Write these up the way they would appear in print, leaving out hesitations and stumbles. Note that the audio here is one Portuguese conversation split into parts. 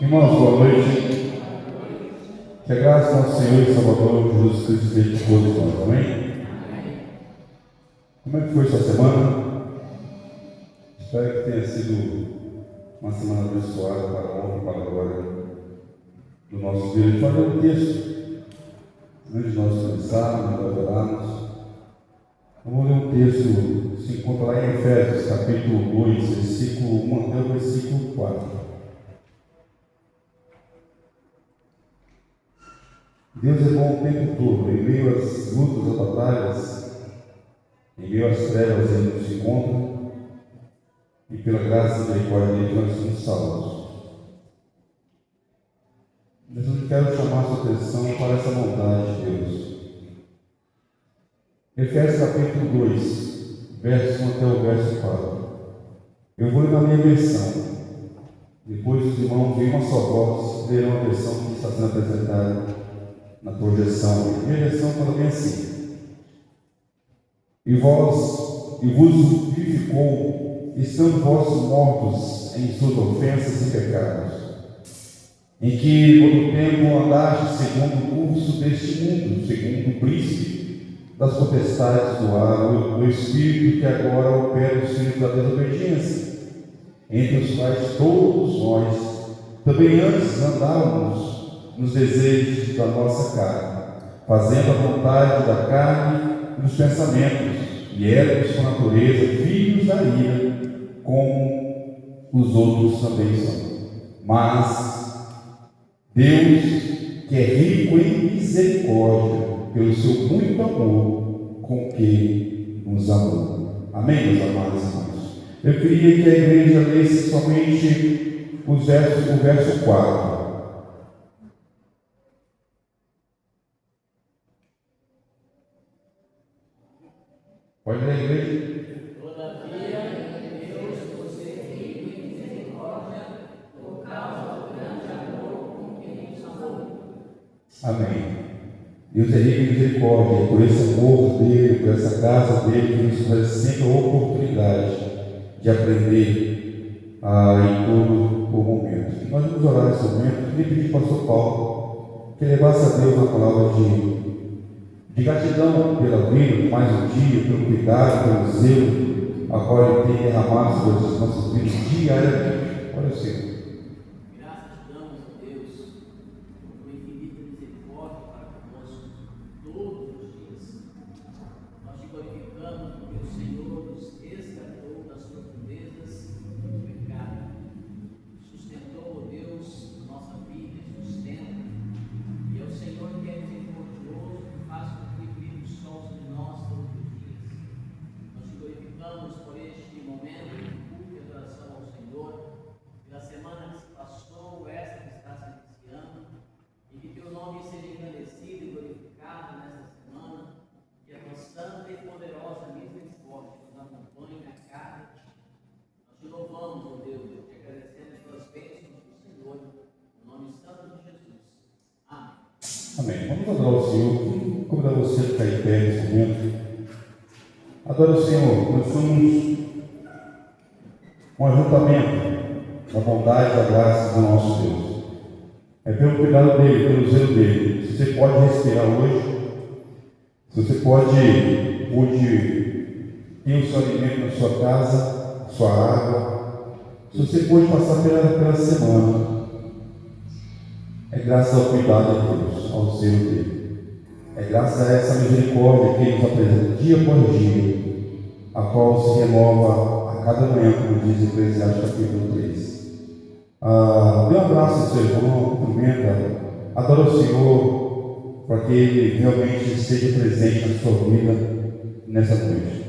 Irmãos, boa noite. Que a graça do nosso Senhor e Salvador Jesus Cristo esteja com todos nós, amém? Como é que foi sua semana? Espero que tenha sido uma semana abençoada para a honra e para a glória do nosso Deus. A gente vai ler um texto, antes de nós começarmos, nós orarmos. Vamos ler um texto que se encontra lá em Efésios, capítulo 2, versículo 1 até o versículo 4. Deus é bom o tempo todo, em meio às lutas, às batalhas, em meio às trevas Ele nos encontra, e pela graça e misericórdia dele nós somos salvos. Mas eu quero chamar a sua atenção para essa bondade de Deus. Efésios capítulo 2, verso 1 até o verso 4. Eu vou ler na minha versão. Depois os irmãos, em uma só voz, lerão a versão que está sendo apresentada na projeção. Minha versão fala bem assim: e vos vivificou, estando vós mortos em suas ofensas e pecados, em que todo tempo andaste segundo o curso deste mundo, segundo o príncipe das potestades do ar, o espírito que agora opera os filhos da desobediência, entre os quais todos nós também antes andávamos nos desejos da nossa carne, fazendo a vontade da carne e dos pensamentos, e éramos por natureza filhos da ira, como os outros também são. Mas Deus, que é rico em misericórdia, pelo seu muito amor com que nos amou. Amém, meus amados irmãos? Eu queria que a igreja lesse somente o verso 4. Pode ler, igreja? Todavia, Deus, você é rico em misericórdia, por causa do grande amor com que nos amou. Amém. Deus é rico em misericórdia, por esse amor dele, por essa graça dele, que nos traz sempre a oportunidade de aprender em todo o momento. E nós vamos orar nesse momento. Queria pedir para o pastor Paulo que levasse a Deus a palavra de gratidão pela vida, por mais um dia, pelo cuidado, pelo zelo, a qual Ele tem derramado sobre as nossas vidas diariamente. Olha o Senhor. Graças damos a Deus por infinita misericórdia para conosco todos os dias. Nós te glorificamos porque o Senhor nos resgatou das profundezas do pecado, sustentou, ó Deus, nossa vida e sustenta, e é o Senhor que é misericordioso, que faz com que brilhe o sol sobre nós todos os dias. Nós te glorificamos por este momento de culto e adoração ao Senhor, pela semana que se passou, esta que está se iniciando, e que teu nome seja engrandecido e glorificado nesta semana, que a tua santa e poderosa misericórdia nos acompanhe a cada dia. Nós te louvamos, ó Deus, e te agradecemos pelas bênçãos do Senhor, no nome santo de Jesus. Amém. Amém. Vamos adorar o Senhor. Convidar você a ficar em pé nesse momento. Adora o Senhor. Nós somos um ajuntamento da bondade e da graça do nosso Deus. É pelo cuidado dele, pelo zelo dele. Se você pode respirar hoje, se você pode hoje ter o seu alimento na sua casa, sua água, se você pode passar pela semana, é graças ao cuidado de Deus, ao zelo dele. É graças a essa misericórdia que Ele nos apresenta dia após dia, a qual se renova a cada manhã, como diz Eclesiastes capítulo 3. Dê um abraço ao seu irmão, cumprimenta, adora o Senhor, para que Ele realmente esteja presente na sua vida nessa noite.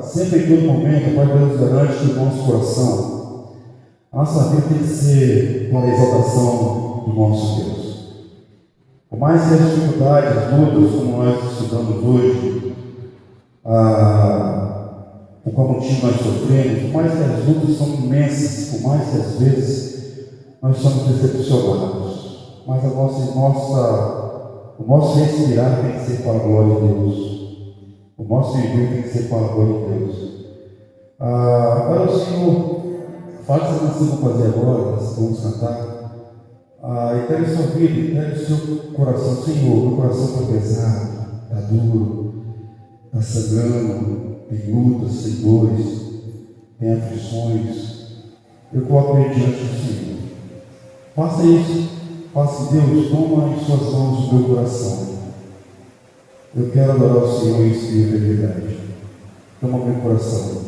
Sempre em todo momento, Pai Deus garante que o nosso coração, a nossa vida tem que ser para a exaltação do nosso Deus. Por mais que as dificuldades, as lutas, como nós estudamos hoje, por qual motivo nós sofremos, por mais que as lutas são imensas, por mais que às vezes nós somos decepcionados, mas o nosso respirar tem que ser para a glória de Deus. O nosso viver tem que ser para a glória de Deus. Agora o Senhor Faz essa canção que eu vou fazer agora, vamos cantar. E entregue sua vida, entregue o seu coração. Senhor, meu coração está pesado, está duro, está sangrando, tem lutas, tem dores, tem aflições. Eu coloco ele diante do Senhor. Faça isso. Faça, Deus, toma em suas mãos o meu coração. Eu quero adorar o Senhor em espírito e verdade. Toma meu coração.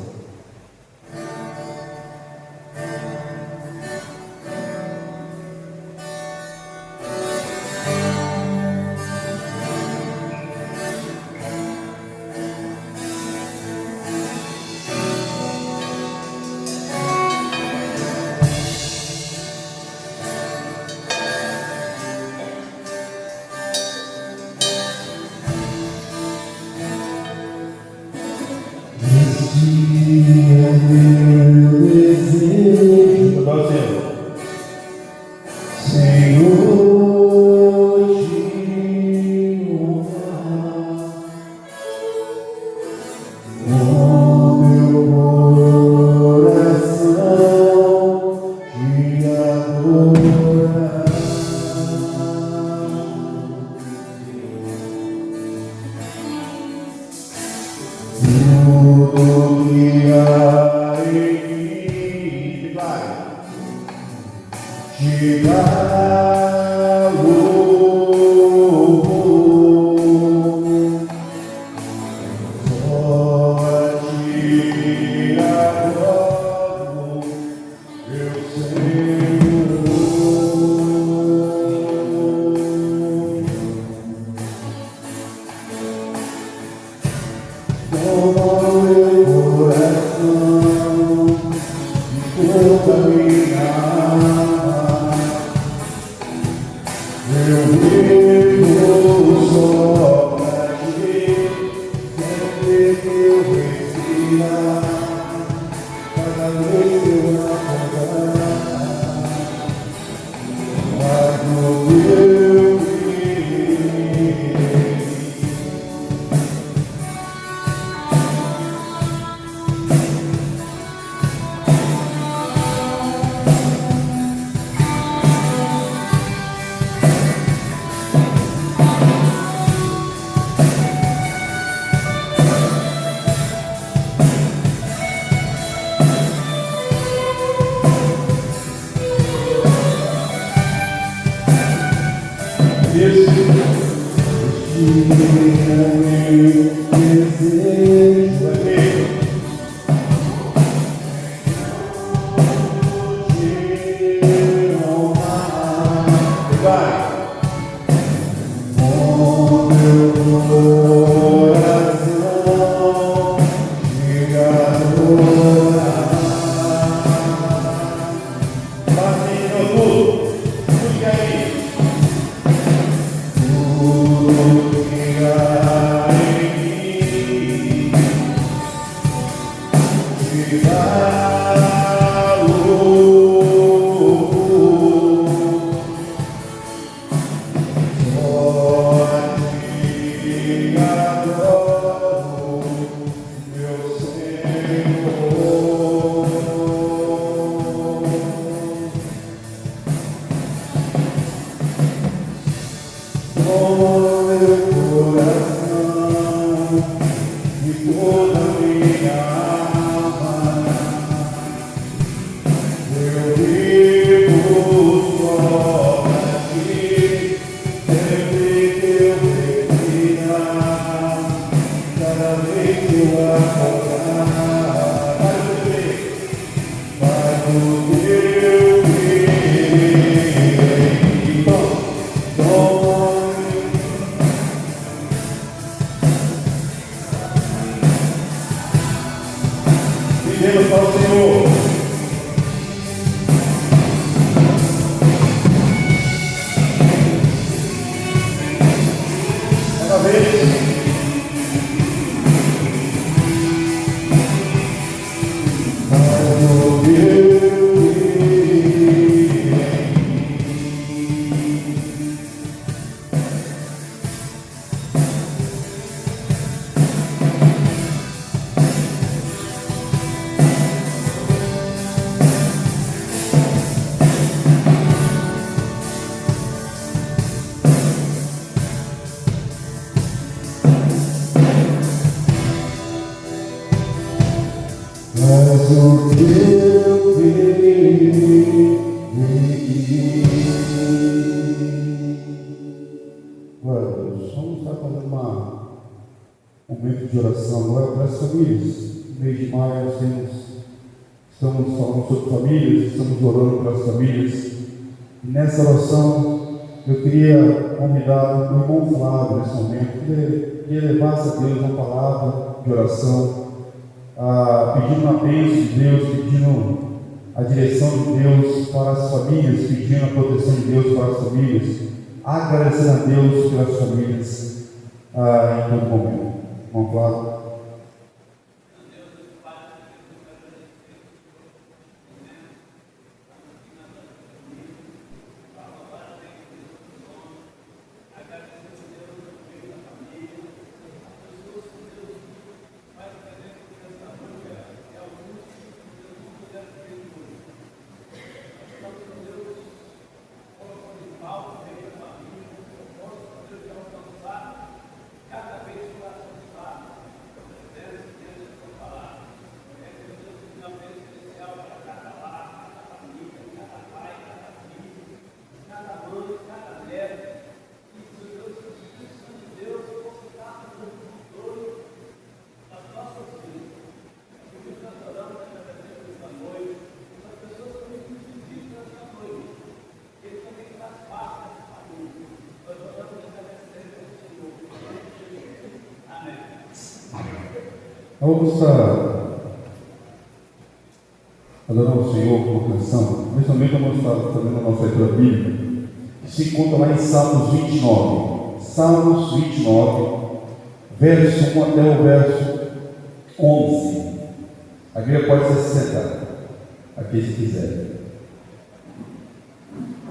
És o teu querer. Glória a Deus. Vamos estar fazendo um momento de oração agora para as famílias. No mês de maio nós estamos falando sobre famílias, estamos orando para as famílias. E nessa oração eu queria convidar o irmão Flávio nesse momento, que levasse a Deus uma palavra de oração, pedindo a bênção de Deus, pedindo a direção de Deus para as famílias, pedindo a proteção de Deus para as famílias, agradecendo a Deus pelas famílias em todo momento. Irmão Flávio. Vamos estar adorando o Senhor com uma canção. Nesse momento vamos estar fazendo a nossa leitura bíblica, que se encontra lá em Salmos 29. Salmos 29, verso 1 até o verso 11. A igreja pode se sentar, aqui se quiser.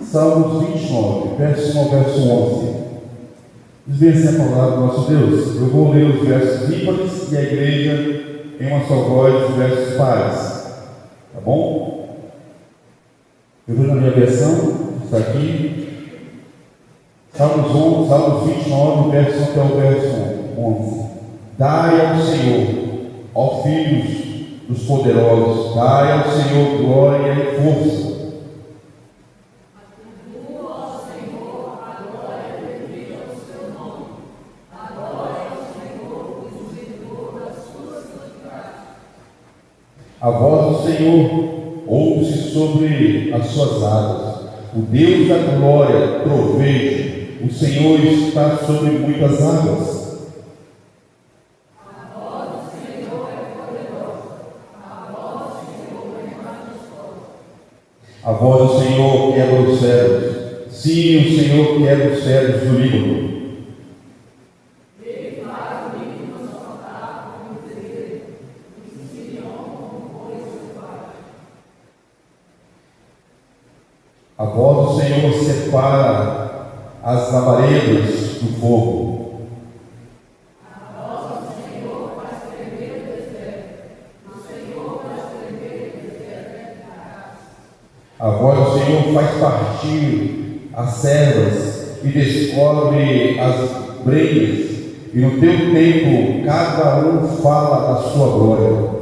Salmos 29, verso 1 ao verso 11. Diz bem assim a palavra do nosso Deus. Eu vou ler os versos ímpares e a igreja em uma só voz os versos pares. Tá bom? Eu vou na minha versão, está aqui. Salmos 29, verso até o verso 11. Dai ao Senhor, ó filhos dos poderosos, dai ao Senhor glória e força. A voz do Senhor ouve-se sobre as suas águas. O Deus da glória troveja. O Senhor está sobre muitas águas. A voz do Senhor é poderosa. A voz do Senhor é majestosa. A voz do Senhor quebra os cedros. Sim, o Senhor quebra os cedros do Líbano. A voz do Senhor separa as labaredas do fogo. A voz do Senhor faz tremer o deserto. O Senhor faz tremer o deserto. A voz do Senhor faz partir as servas e descobre as brenhas. E no teu tempo cada um fala da sua glória.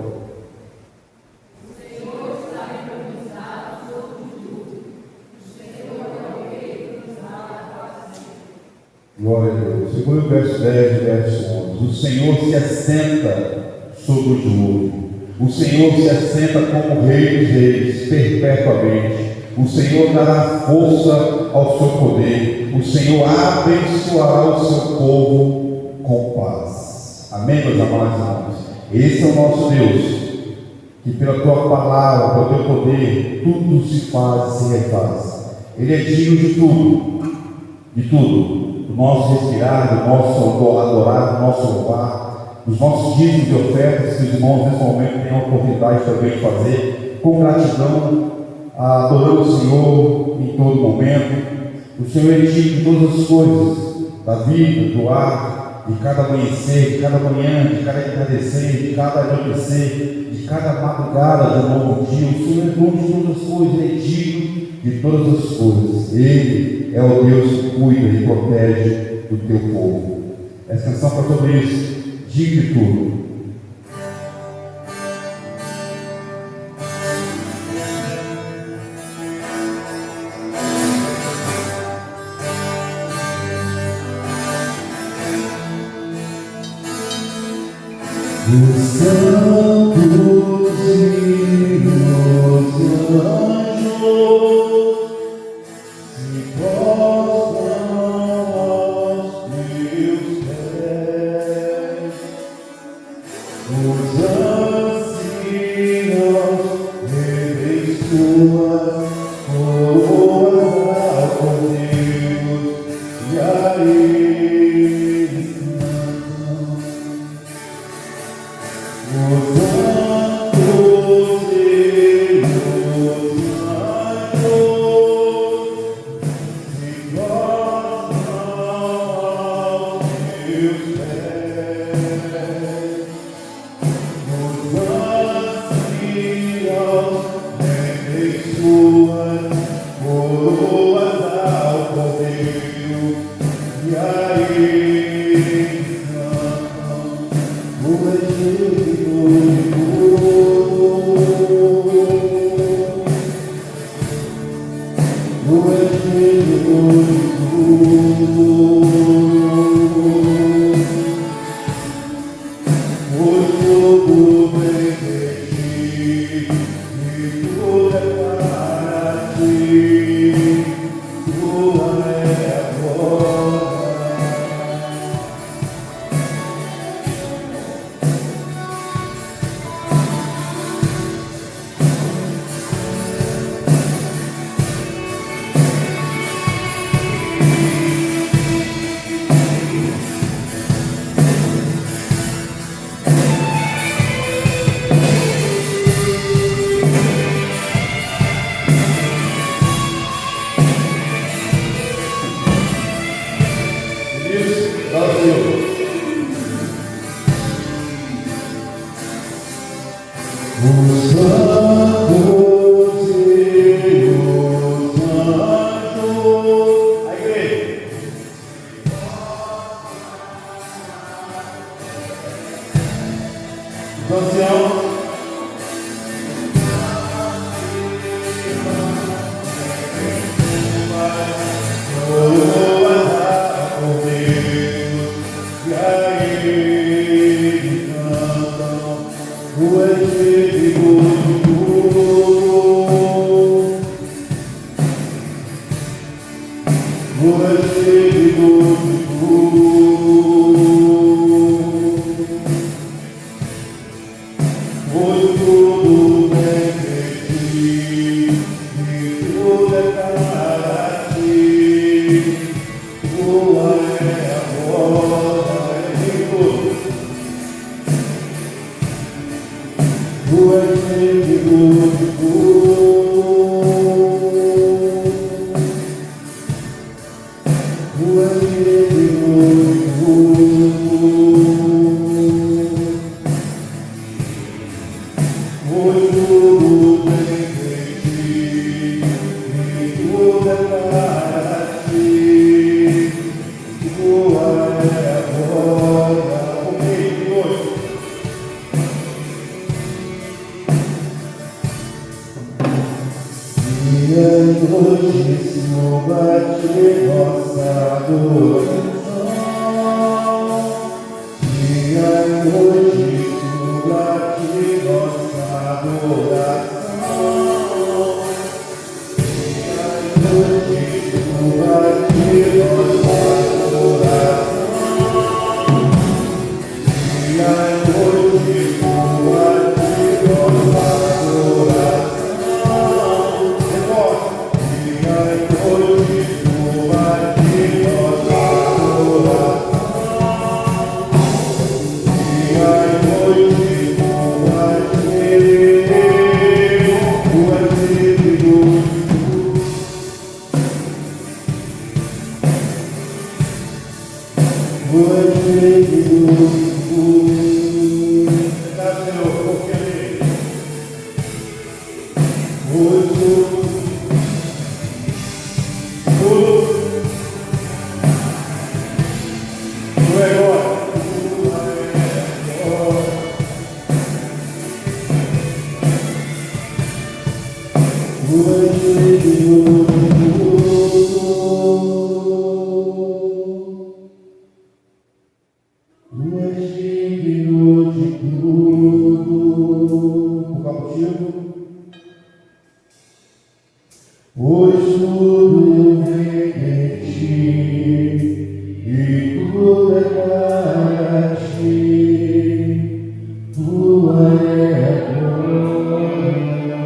Glória a Deus. Segura o verso 10 e verso 11. O Senhor se assenta sobre o jugo. O Senhor se assenta como Rei dos Reis, perpetuamente. O Senhor dará força ao seu poder. O Senhor abençoará o seu povo com paz. Amém, meus amados irmãos? Esse é o nosso Deus, que pela tua palavra, pelo teu poder, tudo se faz e se refaz. Ele é digno de tudo. De tudo. Do nosso respirar, do nosso adorar, do nosso louvar, dos nossos dízimos de ofertas, que os irmãos nesse momento têm a oportunidade também de fazer, com gratidão, adorando o Senhor em todo momento. O Senhor é digno de todas as coisas, da vida, do ar, de cada amanhecer, de cada manhã, de cada entardecer, de cada anoitecer, de cada madrugada de um novo dia. O Senhor é dono de todas as coisas, Ele é digno de todas as coisas. Ele é o Deus que cuida e protege do teu povo. Essa canção fala sobre isso. Diga de tudo. Tu és digno de glória. contigo. Pois tudo vem de ti e tudo é para ti, tua é a glória.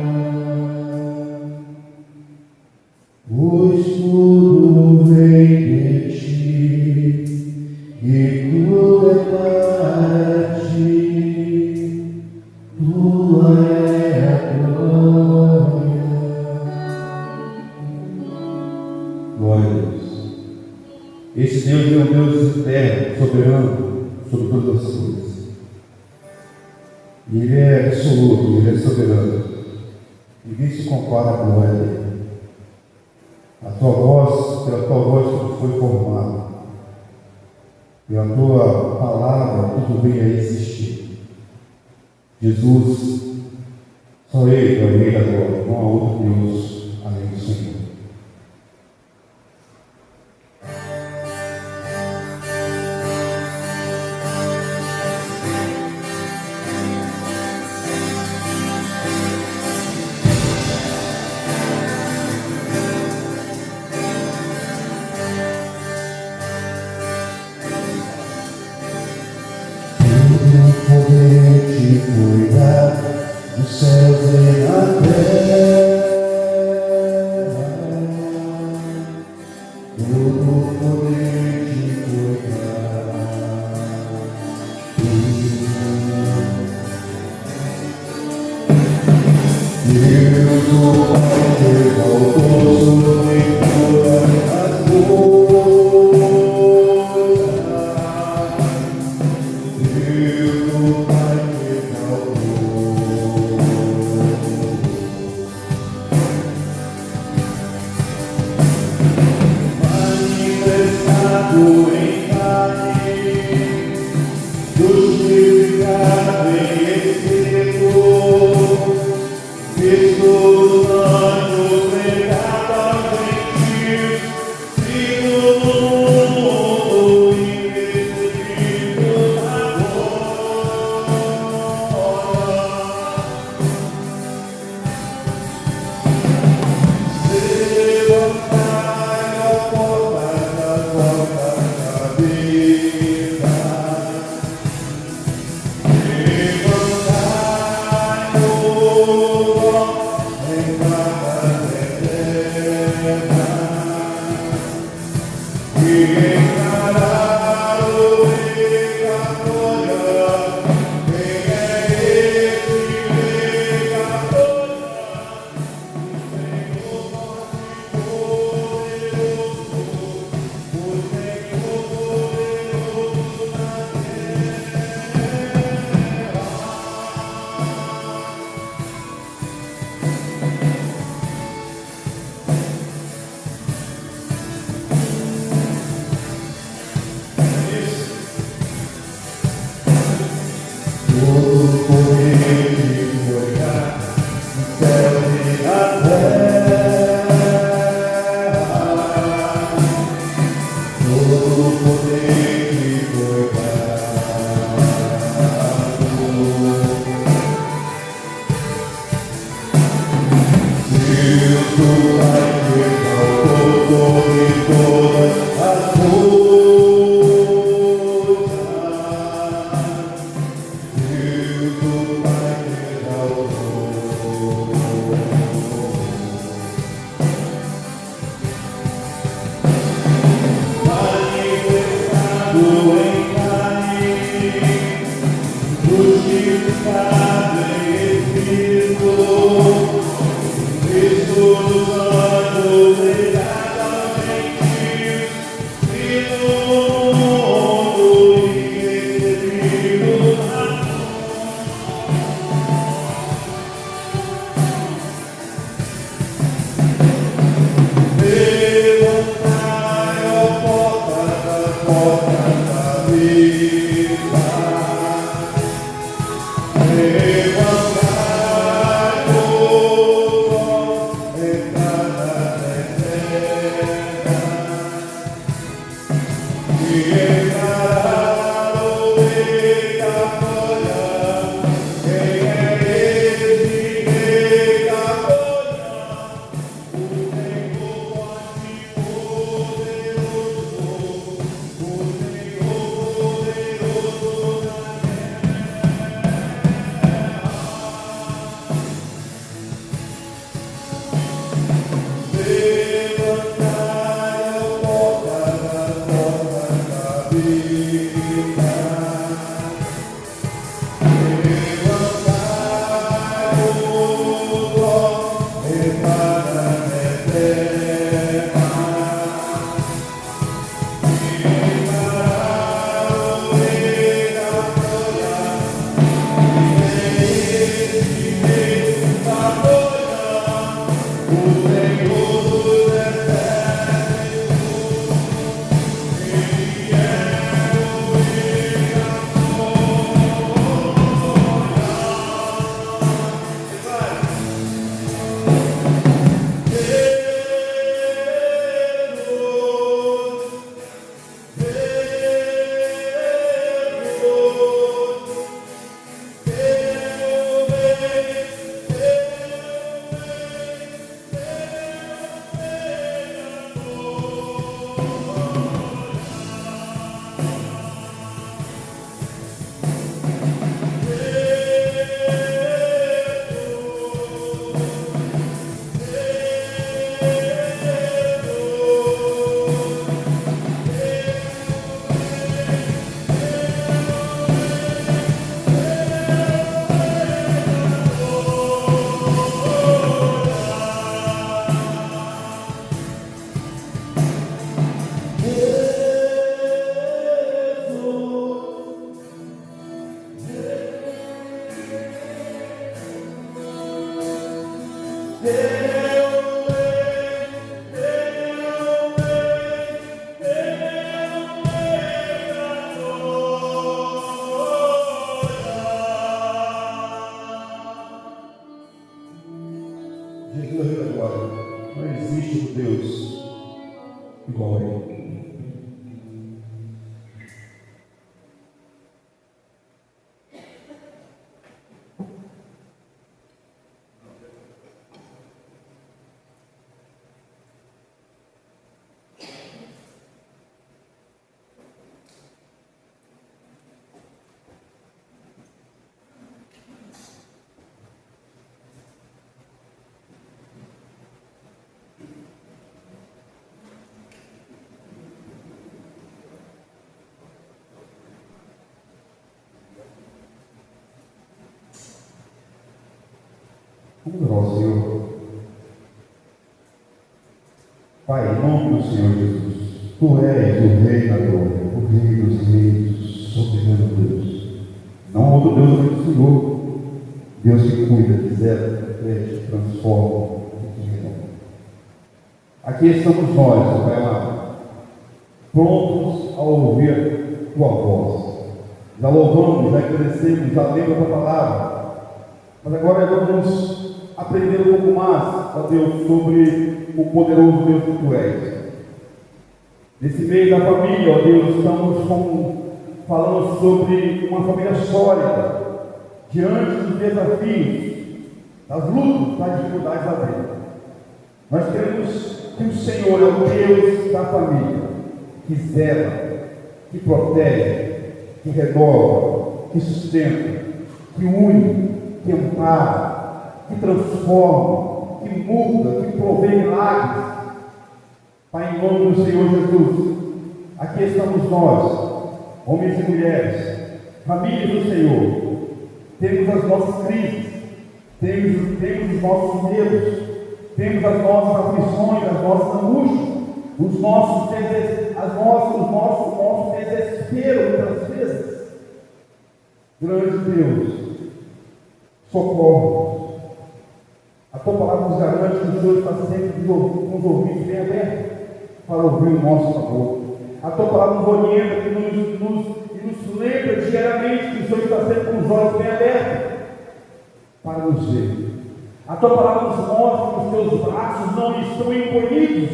Pois tudo vem de ti e tudo é para ti, tua é a glória. Glória a Deus. Esse Deus é um Deus eterno, soberano sobre todas as coisas. E Ele é absoluto, Ele é soberano. Ninguém se compara à glória dele. A tua voz, pela tua voz tudo foi formado. Pela tua palavra tudo veio a existir. Jesus, só Ele é o Rei da glória, não há outro Deus além do Senhor. Cuidar dos céus e na terra, todo poder te cuidar. Deus, o Pai, exaltou em todas as coisas. Deus, o Pai, em carne, justificado em Espírito, Cristo dando pecado aos gentios, filho do mundo e recebido na glória. Levantai a porta da vossa cabeça, levantai o vós entradas eternas, e entrará o Rei da glória. Quem é esse Rei da glória? Todo poder te gloriar no céu e na terra, todo poder te gloriar. Deus, tu Pai, exaltou sobre todas as coisas. Em carne, justificado em Espírito, Cristo nos Vamos orar ao Senhor. Pai, em nome do Senhor Jesus, Tu és o Rei da glória, o Rei dos reis, soberano Deus. Não outro Deus além do Senhor. Deus que cuida, que zela, que protege, que transforma, que renova. Aqui estamos nós, Pai amado, prontos a ouvir Tua voz. Já louvamos, já agradecemos, já lemos a Tua palavra. Mas agora vamos aprender um pouco mais, ó Deus, sobre o poderoso Deus que Tu és. Nesse mês da família, ó Deus, estamos falando sobre uma família sólida, diante dos desafios, das lutas, das dificuldades da vida. Nós queremos que o Senhor é o Deus da família, que zela, que protege, que renova, que sustenta, que une, que ampara, que transforma, que muda, que provê milagres. Pai, em nome do Senhor Jesus, aqui estamos nós, homens e mulheres, famílias do Senhor. Temos as nossas crises, temos os nossos medos, temos as nossas aflições, as nossas angústias, os nossos desespero muitas vezes. Grande Deus, socorro. A Tua palavra nos garante que o Senhor está sempre com os ouvidos bem abertos para ouvir o nosso favor. A Tua palavra nos orienta e nos lembra diariamente que o Senhor está sempre com os olhos bem abertos para nos ver. A Tua palavra nos mostra que os Teus braços não estão encolhidos,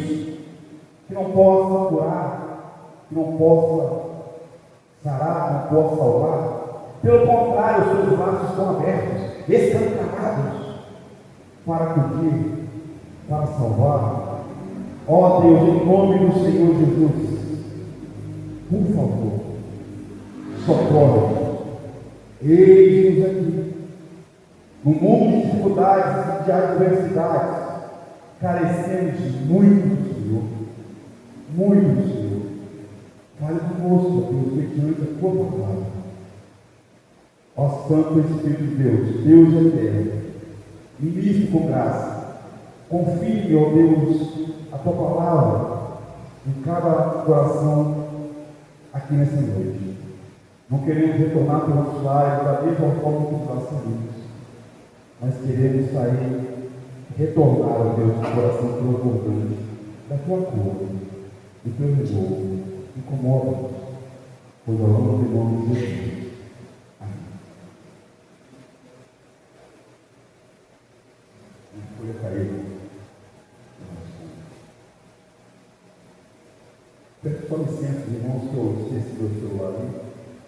que não possa curar, que não possa sarar, não possa salvar. Pelo contrário, os Teus braços estão abertos, escancarados, para cumprir, para salvar. Ó Deus, em nome do Senhor Jesus, por favor, socorre. Eis-nos aqui, no mundo de dificuldades e de adversidades, carecemos muito do Senhor, muito do Senhor. Fale conosco, ó Deus, mediante a Tua palavra. Ó Santo Espírito de Deus, Deus eterno, ministre com graça, confie, ó Deus, a Tua palavra em cada coração aqui nessa noite. Não queremos retornar para os nossos lares da mesma forma que nós saímos, mas queremos sair retornaram a Deus com o coração transbordante da tua cor, do teu rigor. Incomoda-nos, pois oramos em nome de Jesus. Amém. A folha caiu. Peço só licença, irmãos, que eu esqueci do celular ali.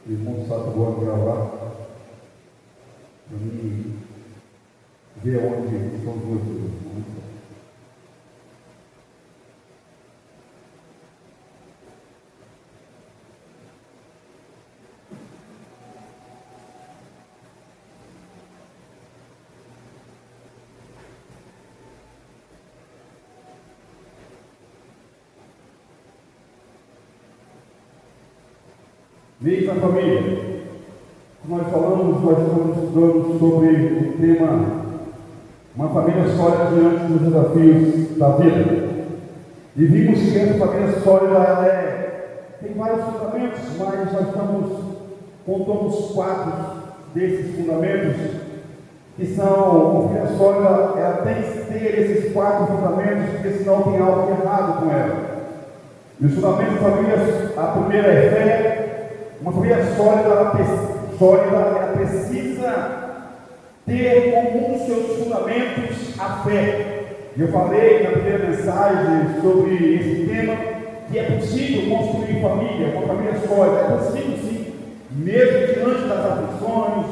O irmão Sato agora gravar para mim ver onde estão os dois irmãos. Veja a família. Como nós falamos, nós estamos estudando sobre o tema uma família sólida diante dos desafios da vida. E vimos que essa família sólida tem vários fundamentos, mas nós contamos 4 desses fundamentos, que são, uma família sólida, ela tem que ter esses 4 fundamentos, porque senão tem algo errado com ela. E os fundamentos da família, a primeira é fé. Uma família sólida, ela precisa ter como um dos seus fundamentos a fé. Eu falei na primeira mensagem sobre esse tema, que é possível construir família, uma família sólida. É possível sim, mesmo diante das aflições,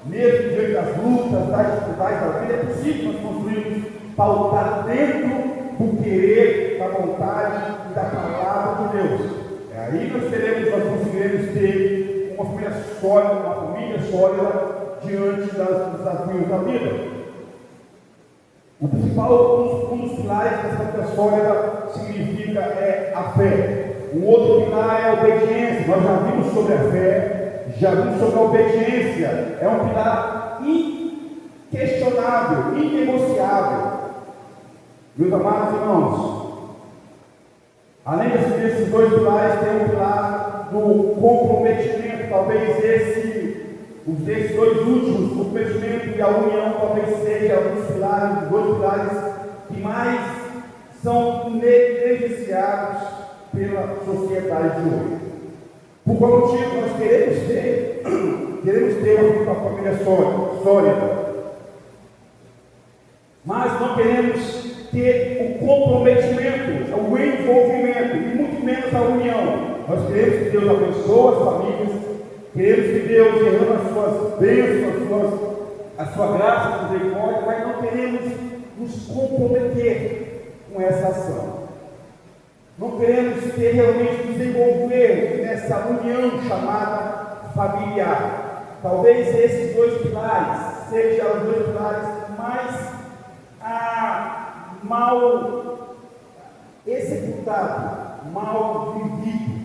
mesmo diante das lutas, das dificuldades da vida, é possível nós construirmos pautar dentro do querer, da vontade e da palavra de Deus. Aí nós conseguiremos ter uma família sólida diante dos desafios da vida. O principal, um dos pilares dessa família sólida significa a fé. Um outro pilar é a obediência. Nós já vimos sobre a fé, já vimos sobre a obediência. É um pilar inquestionável, inegociável. Meus amados irmãos, além desses 2 pilares, tem o pilar do comprometimento. Talvez desses 2 últimos, o comprometimento e a união, talvez seja um dos pilares, os 2 pilares que mais são negligenciados pela sociedade de hoje. Por qual motivo nós queremos ter uma família sólida, mas não queremos ter o comprometimento, o envolvimento e muito menos a união. Nós queremos que Deus abençoe as famílias, queremos que Deus derrame as suas bênçãos, a sua graça e misericórdia, mas não queremos nos comprometer com essa ação. Não queremos realmente nos envolver nessa união chamada familiar. Talvez esses 2 pilares sejam os 2 pilares mais mal executado, mal vivido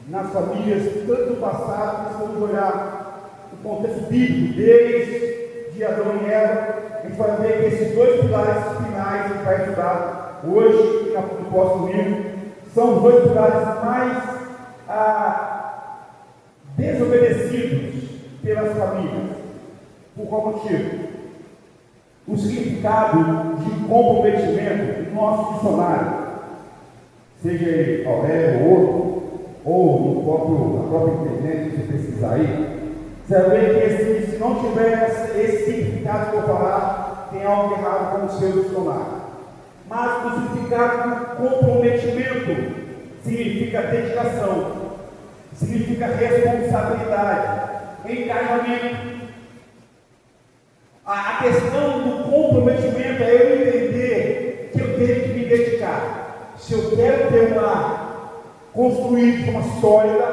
nas famílias, tanto do passado, se vamos olhar o contexto bíblico, desde Adão e Eva, a gente vai ver que esses 2 pilares finais que vai estudar hoje no próximo livro, são os 2 pilares mais desobedecidos pelas famílias. Por qual motivo? O significado de comprometimento no nosso dicionário, seja ele Aurélio ou outro, ou na própria internet, se você pesquisar aí, você vai ver que se não tiver esse significado que eu vou falar, tem algo errado com o seu dicionário. Mas o significado do comprometimento significa dedicação, significa responsabilidade, engajamento. A questão do comprometimento é eu entender que eu tenho que me dedicar. Se eu quero ter um lar construído de forma sólida,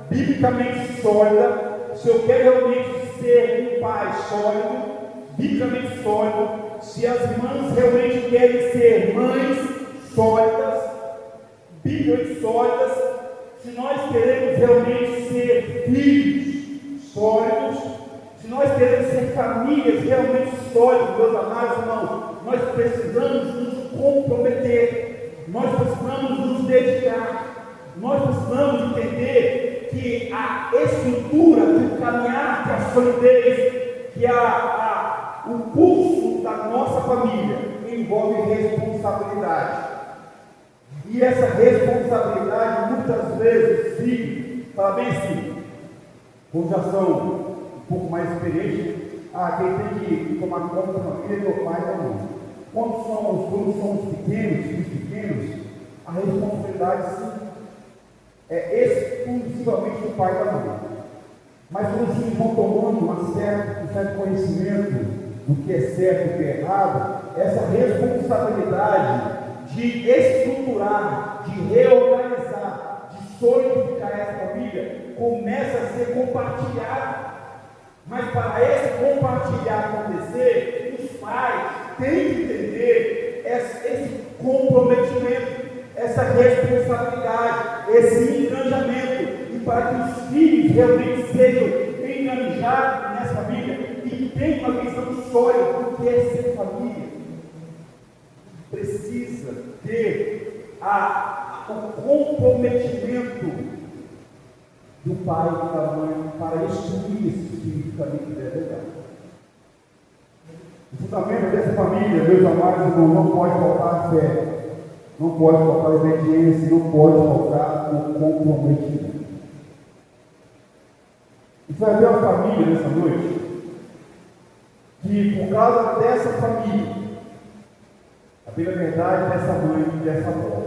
biblicamente sólida, se eu quero realmente ser um pai sólido, biblicamente sólido, se as irmãs realmente querem ser mães sólidas, biblicamente sólidas, se nós queremos realmente ser filhos sólidos, se nós queremos ser famílias realmente sólidas, meus amados irmãos, nós precisamos nos comprometer, nós precisamos nos dedicar, nós precisamos entender que a estrutura, que o caminhar, que a solidez, que o curso da nossa família, em envolve responsabilidade. E essa responsabilidade, muitas vezes, sim, fala bem assim, quando já são um pouco mais experientes, quem tem que tomar conta da família é meu pai e minha mãe. Quando somos pequenos, a responsabilidade, sim, é exclusivamente do pai e da mãe. Mas quando os filhos vão tomando um certo conhecimento do que é certo e do que é errado, essa responsabilidade de estruturar, de reorganizar, de solidificar essa família, começa a ser compartilhada. Mas para esse compartilhar acontecer, os pais têm que entender esse comprometimento, essa responsabilidade, esse engajamento, e para que os filhos realmente sejam engajados nessa família e tenham uma visão sólida do que é ser família, precisa ter o comprometimento do pai e da mãe para instruir esse filho de caminho que deve levar. O fundamento dessa família, meus amados irmãos, não pode faltar fé, não pode faltar obediência, não pode faltar o comprometimento. E vai ver uma família nessa noite que, por causa dessa família, a verdade dessa mãe e dessa avó,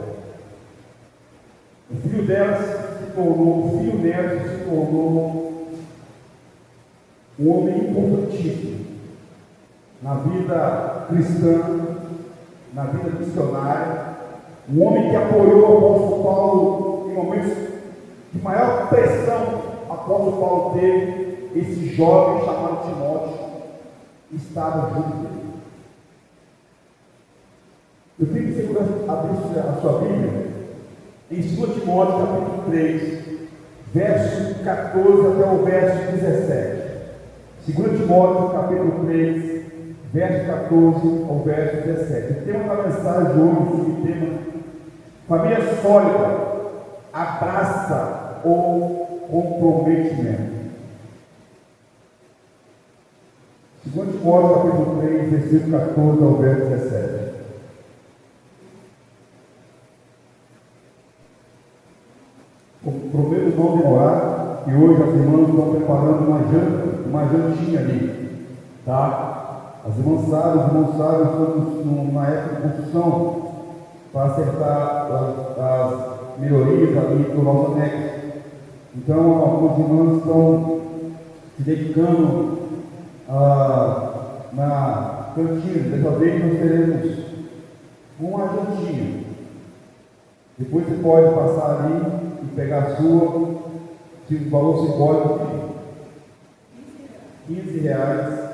o filho dela o filho dela se tornou um homem importantíssimo na vida cristã, na vida missionária, um homem que apoiou o apóstolo Paulo em momentos de maior pressão. O apóstolo Paulo teve, esse jovem chamado Timóteo estava junto dele. Eu fico seguro abrir a sua Bíblia em 2 Timóteo capítulo 3, verso 14 até o verso 17. 2 Timóteo capítulo 3, verso 14 ao verso 17. O tema da mensagem hoje, o tema família sólida, abraça o comprometimento. 2 Timóteo capítulo 3, versículo 14 ao verso 17. Prometo não demorar, e hoje as irmãs estão preparando uma jantinha ali, tá? As irmãs sabem, estamos numa época de construção para acertar as melhorias ali do nosso anexo. Então, algumas irmãs estão se dedicando na cantina. Dessa vez nós teremos uma jantinha. Depois você pode passar ali e pegar a sua, se o valor simbólico de R$15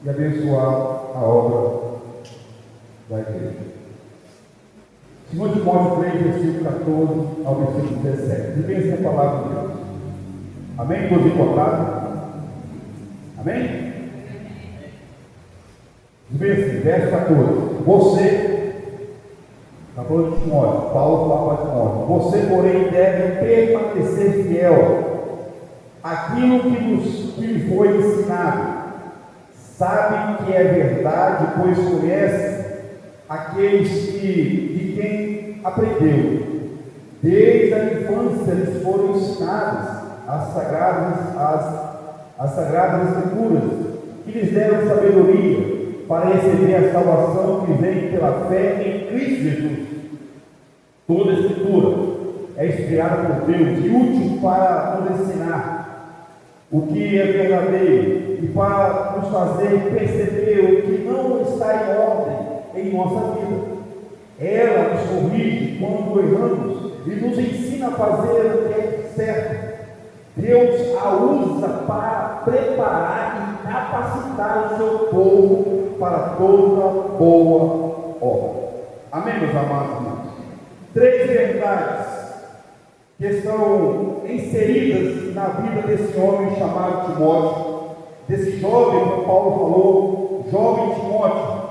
e abençoar a obra da igreja. 2 Timóteo 3, versículo 14 ao versículo 17. Primeiro a palavra de Deus. Amém? Todos encontrados? Amém? Verso 14. Você, está falando de Timóteo, Paulo fala para Timóteo, você, porém, deve permanecer fiel àquilo que lhe foi ensinado. Sabe que é verdade, pois conhece aqueles de quem aprendeu. Desde a infância lhes foram ensinadas as sagradas escrituras, que lhes deram sabedoria para receber a salvação que vem pela fé em Cristo Jesus. Toda a Escritura é inspirada por Deus e útil para nos ensinar o que é verdadeiro e para nos fazer perceber o que não está em ordem em nossa vida. Ela nos corrige quando erramos e nos ensina a fazer o que é certo. Deus a usa para preparar e capacitar o seu povo para toda boa obra. Amém, meus amados irmãos? 3 verdades que estão inseridas na vida desse homem chamado Timóteo, desse jovem que Paulo falou, jovem Timóteo.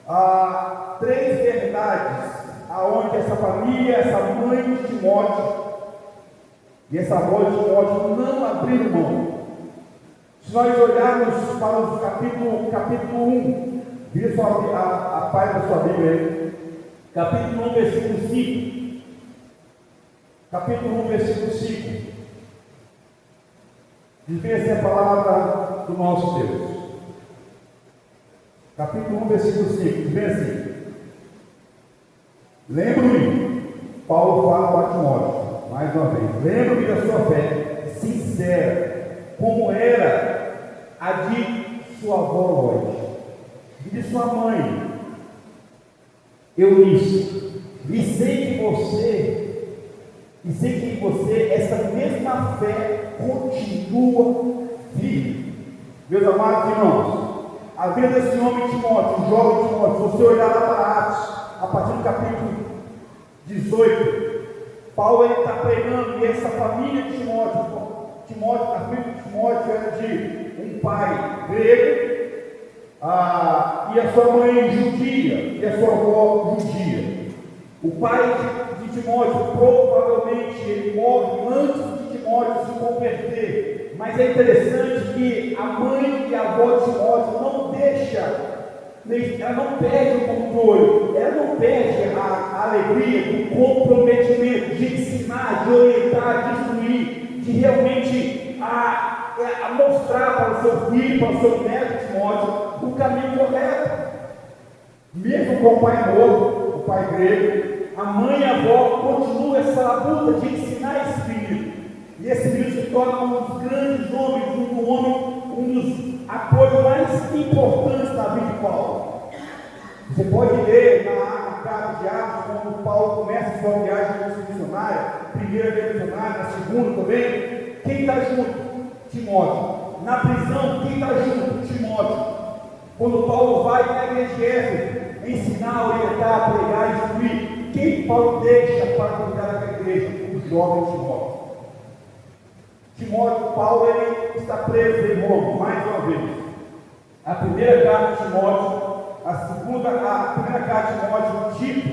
Há 3 verdades aonde essa família, essa mãe de Timóteo e essa avó de Timóteo não abriram mão. Se nós olharmos para o capítulo 1, Vira a página da sua Bíblia aí. Capítulo 1, versículo 5. Capítulo 1, versículo 5. Diz assim a palavra do nosso Deus. Capítulo 1, versículo 5. Diz assim: lembro-me, Paulo fala para Timóteo, mais uma vez, lembro-me da sua fé sincera, como era a de sua avó Loide e de sua mãe Eunice, e sei que em você essa mesma fé continua firme. Meus amados irmãos, a vida desse homem Timóteo, o jovem Timóteo, se você olhar lá para Atos, a partir do capítulo 18, Paulo está pregando, e essa família de Timóteo, a família de Timóteo era de um pai grego, e a sua mãe judia, e a sua avó judia. O pai de Timóteo, provavelmente, ele morre antes de Timóteo se converter. Mas é interessante que a mãe e a avó de Timóteo não deixa, ela não perde o controle, ela não perde a alegria do comprometimento de ensinar, de orientar, de instruir, de realmente a mostrar para o seu filho, para o seu neto Timóteo, o caminho correto. Mesmo com o pai morto, o pai grego, a mãe e a avó continuam essa luta de ensinar esse menino. E esse menino se torna um dos grandes homens, um dos apoios mais importantes da vida de Paulo. Você pode ler na carta de Atos, quando Paulo começa a sua viagem missionária, primeira vez missionária, na segunda também. Quem está junto? Timóteo. Na prisão, quem está junto? Timóteo. Quando Paulo vai para a igreja de Éfeso, ensinar, orientar, pregar, instruir, quem Paulo deixa para cuidar da igreja? O jovem Timóteo. Paulo ele está preso em Roma, mais uma vez. A primeira carta de Timóteo, a primeira carta de Timóteo, Tito,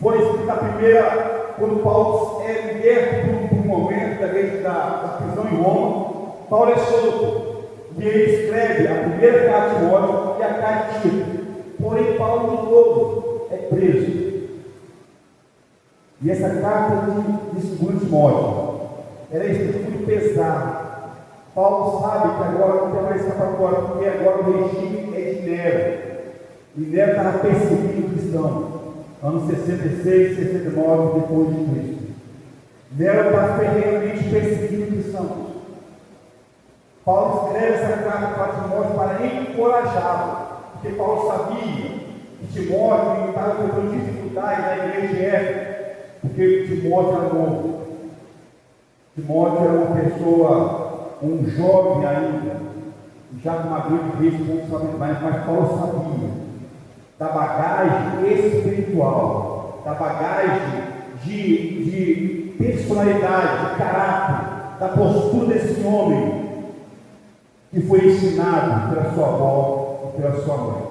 foi escrita a primeira, quando Paulo é liberto por um momento da prisão em Roma. Paulo é solto, e ele escreve a primeira carta de Timóteo e a carta de Tito. Porém, Paulo, de novo, é preso. E essa carta de 2 Timóteo, ela é muito pesada. Paulo sabe que agora não tem mais escapatória, porque agora o regime é de Nero. E Nero estava perseguindo o cristão, anos 66, 69 depois de Cristo. Nero está ferrenhamente perseguindo o cristão. Paulo escreve essa carta para Timóteo para encorajá-lo, porque Paulo sabia que Timóteo estava tendo dificuldade na igreja de Éfeso, porque Timóteo era novo. Timóteo era uma pessoa, um jovem ainda, já com uma grande responsabilidade, mas Paulo sabia da bagagem espiritual, da bagagem de personalidade, de caráter, da postura desse homem que foi ensinado pela sua avó e pela sua mãe.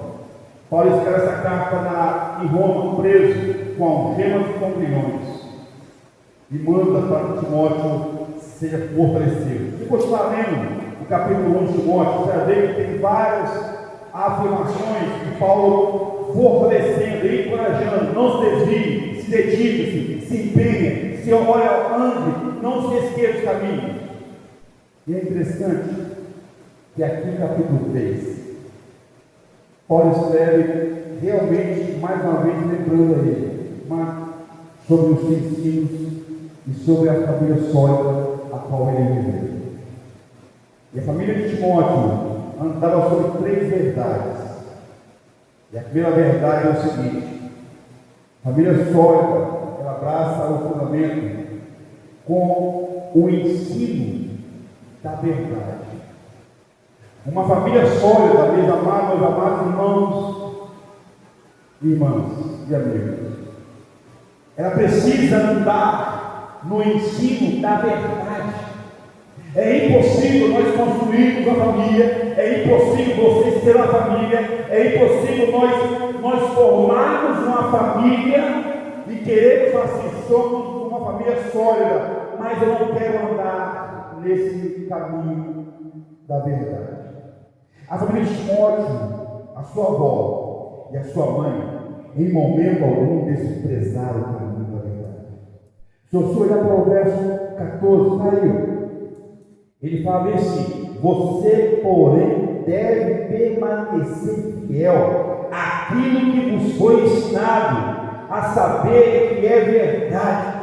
Paulo escreve essa carta em Roma, preso com algemas e grilhões, e manda para que Timóteo seja fortalecido. Se continuar lendo o capítulo 1 de Timóteo, você vai ver que tem várias afirmações de Paulo fortalecendo e encorajando: não se desvie, se dedique-se, se empenhe, se olha, ande, não se esqueça dos caminhos. E é interessante que aqui no capítulo 3, Paulo escreve realmente, mais uma vez, lembrando a ele sobre os ensinos e sobre a família sólida a qual ele viveu. E a família de Timóteo andava sobre 3 verdades. E a primeira verdade é o seguinte: a família sólida, ela abraça o fundamento com o ensino da verdade. Uma família sólida, meus amados irmãos e irmãs e amigos, ela precisa andar no ensino da verdade. É impossível nós construirmos uma família, é impossível você ser uma família, é impossível nós formarmos uma família e querermos falar assim: somos uma família sólida, mas eu não quero andar nesse caminho da verdade. A família de Timóteo, a sua avó, e a sua mãe, em momento algum, desprezaram o caminho da verdade. Se você olhar para o verso 14, está aí, ele fala assim: você, porém, deve permanecer fiel àquilo que vos foi ensinado, a saber que é verdade.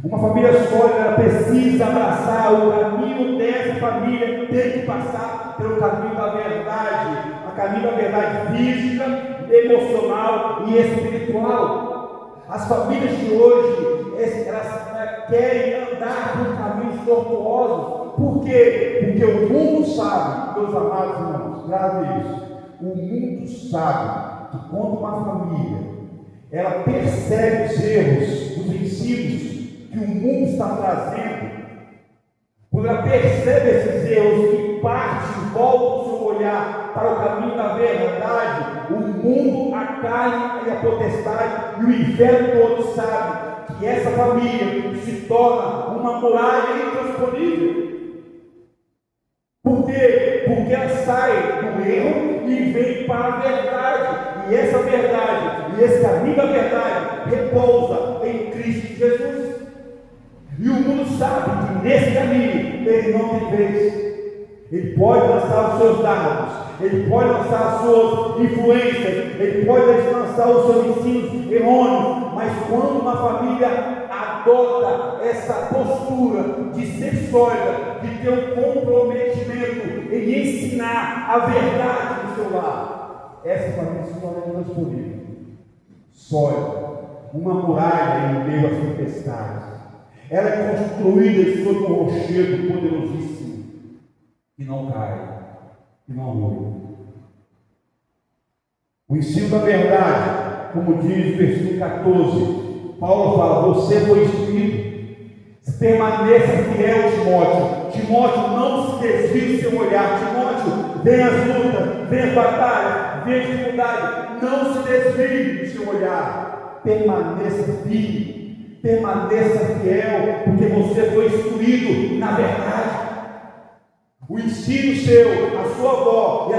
Uma família sólida, ela precisa abraçar o caminho dessa família, tem que passar pelo caminho da verdade, o caminho da verdade física, emocional e espiritual. As famílias de hoje, elas querem andar por caminhos tortuosos. Por quê? Porque o mundo sabe, meus amados irmãos, grave isso, o mundo sabe que quando uma família, ela percebe os erros, os ensinos que o mundo está trazendo, quando ela percebe esses erros e parte e volta o seu olhar para o caminho da verdade, o mundo, a carne e a potestade e o inferno todo sabe que essa família se torna uma muralha intransponível. Por quê? Porque ela sai do erro e vem para a verdade, e essa verdade e esse caminho da verdade repousa em Cristo Jesus. E o mundo sabe que nesse caminho ele não tem vez. Ele pode lançar os seus dardos, ele pode lançar as suas influências, ele pode lançar os seus ensinos errôneos, mas quando uma família adota essa postura de ser sólida, de ter um comprometimento em ensinar a verdade do seu lar, essa família se torna intransponível, sólida, uma muralha em meio às tempestades. Ela é construída sob um rochedo poderosíssimo, que não cai, que não morre. O ensino da verdade, como diz o versículo 14, Paulo fala: você foi instruído, permaneça fiel, Timóteo. Timóteo, não se desvie do seu olhar. Timóteo, vem as lutas, vem as batalhas, vem as dificuldades, não se desvie do seu olhar, permaneça firme. Permaneça fiel, porque você foi instruído na verdade. O ensino seu, a sua avó e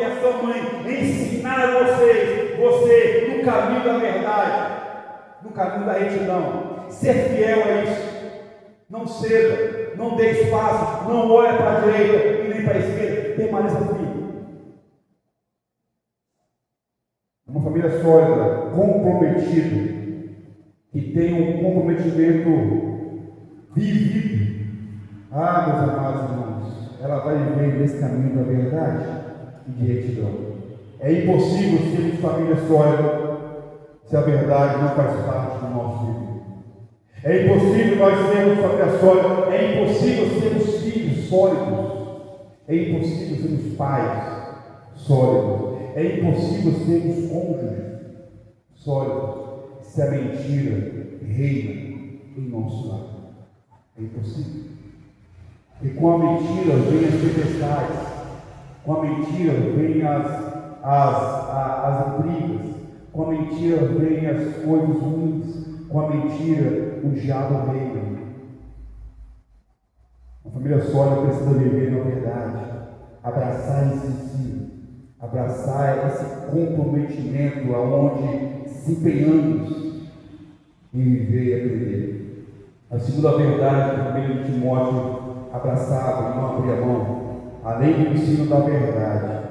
a sua mãe ensinaram você no caminho da verdade, no caminho da retidão. Ser fiel a isso. Não ceda, não dê espaço, não olhe para a direita e nem para a esquerda. Permaneça firme. Uma família sólida, comprometida, que tem um comprometimento vivido. Ah, meus amados irmãos, ela vai viver nesse caminho da verdade e de retidão. É impossível sermos família sólida se a verdade não faz parte do nosso viver. É impossível nós sermos família sólida, é impossível sermos filhos sólidos, é impossível sermos pais sólidos, é impossível sermos cônjuges sólidos se a mentira reina em nosso lar. É impossível. E com a mentira vem as tempestades, com a mentira vem as brigas, com a mentira vem as coisas ruins, com a mentira o diabo reina. A família sólida precisa viver na verdade, abraçar esse ensino, abraçar esse comprometimento aonde se empenhamos em viver e aprender. A segunda verdade que a família de Timóteo abraçava e não abria mão, além do ensino da verdade,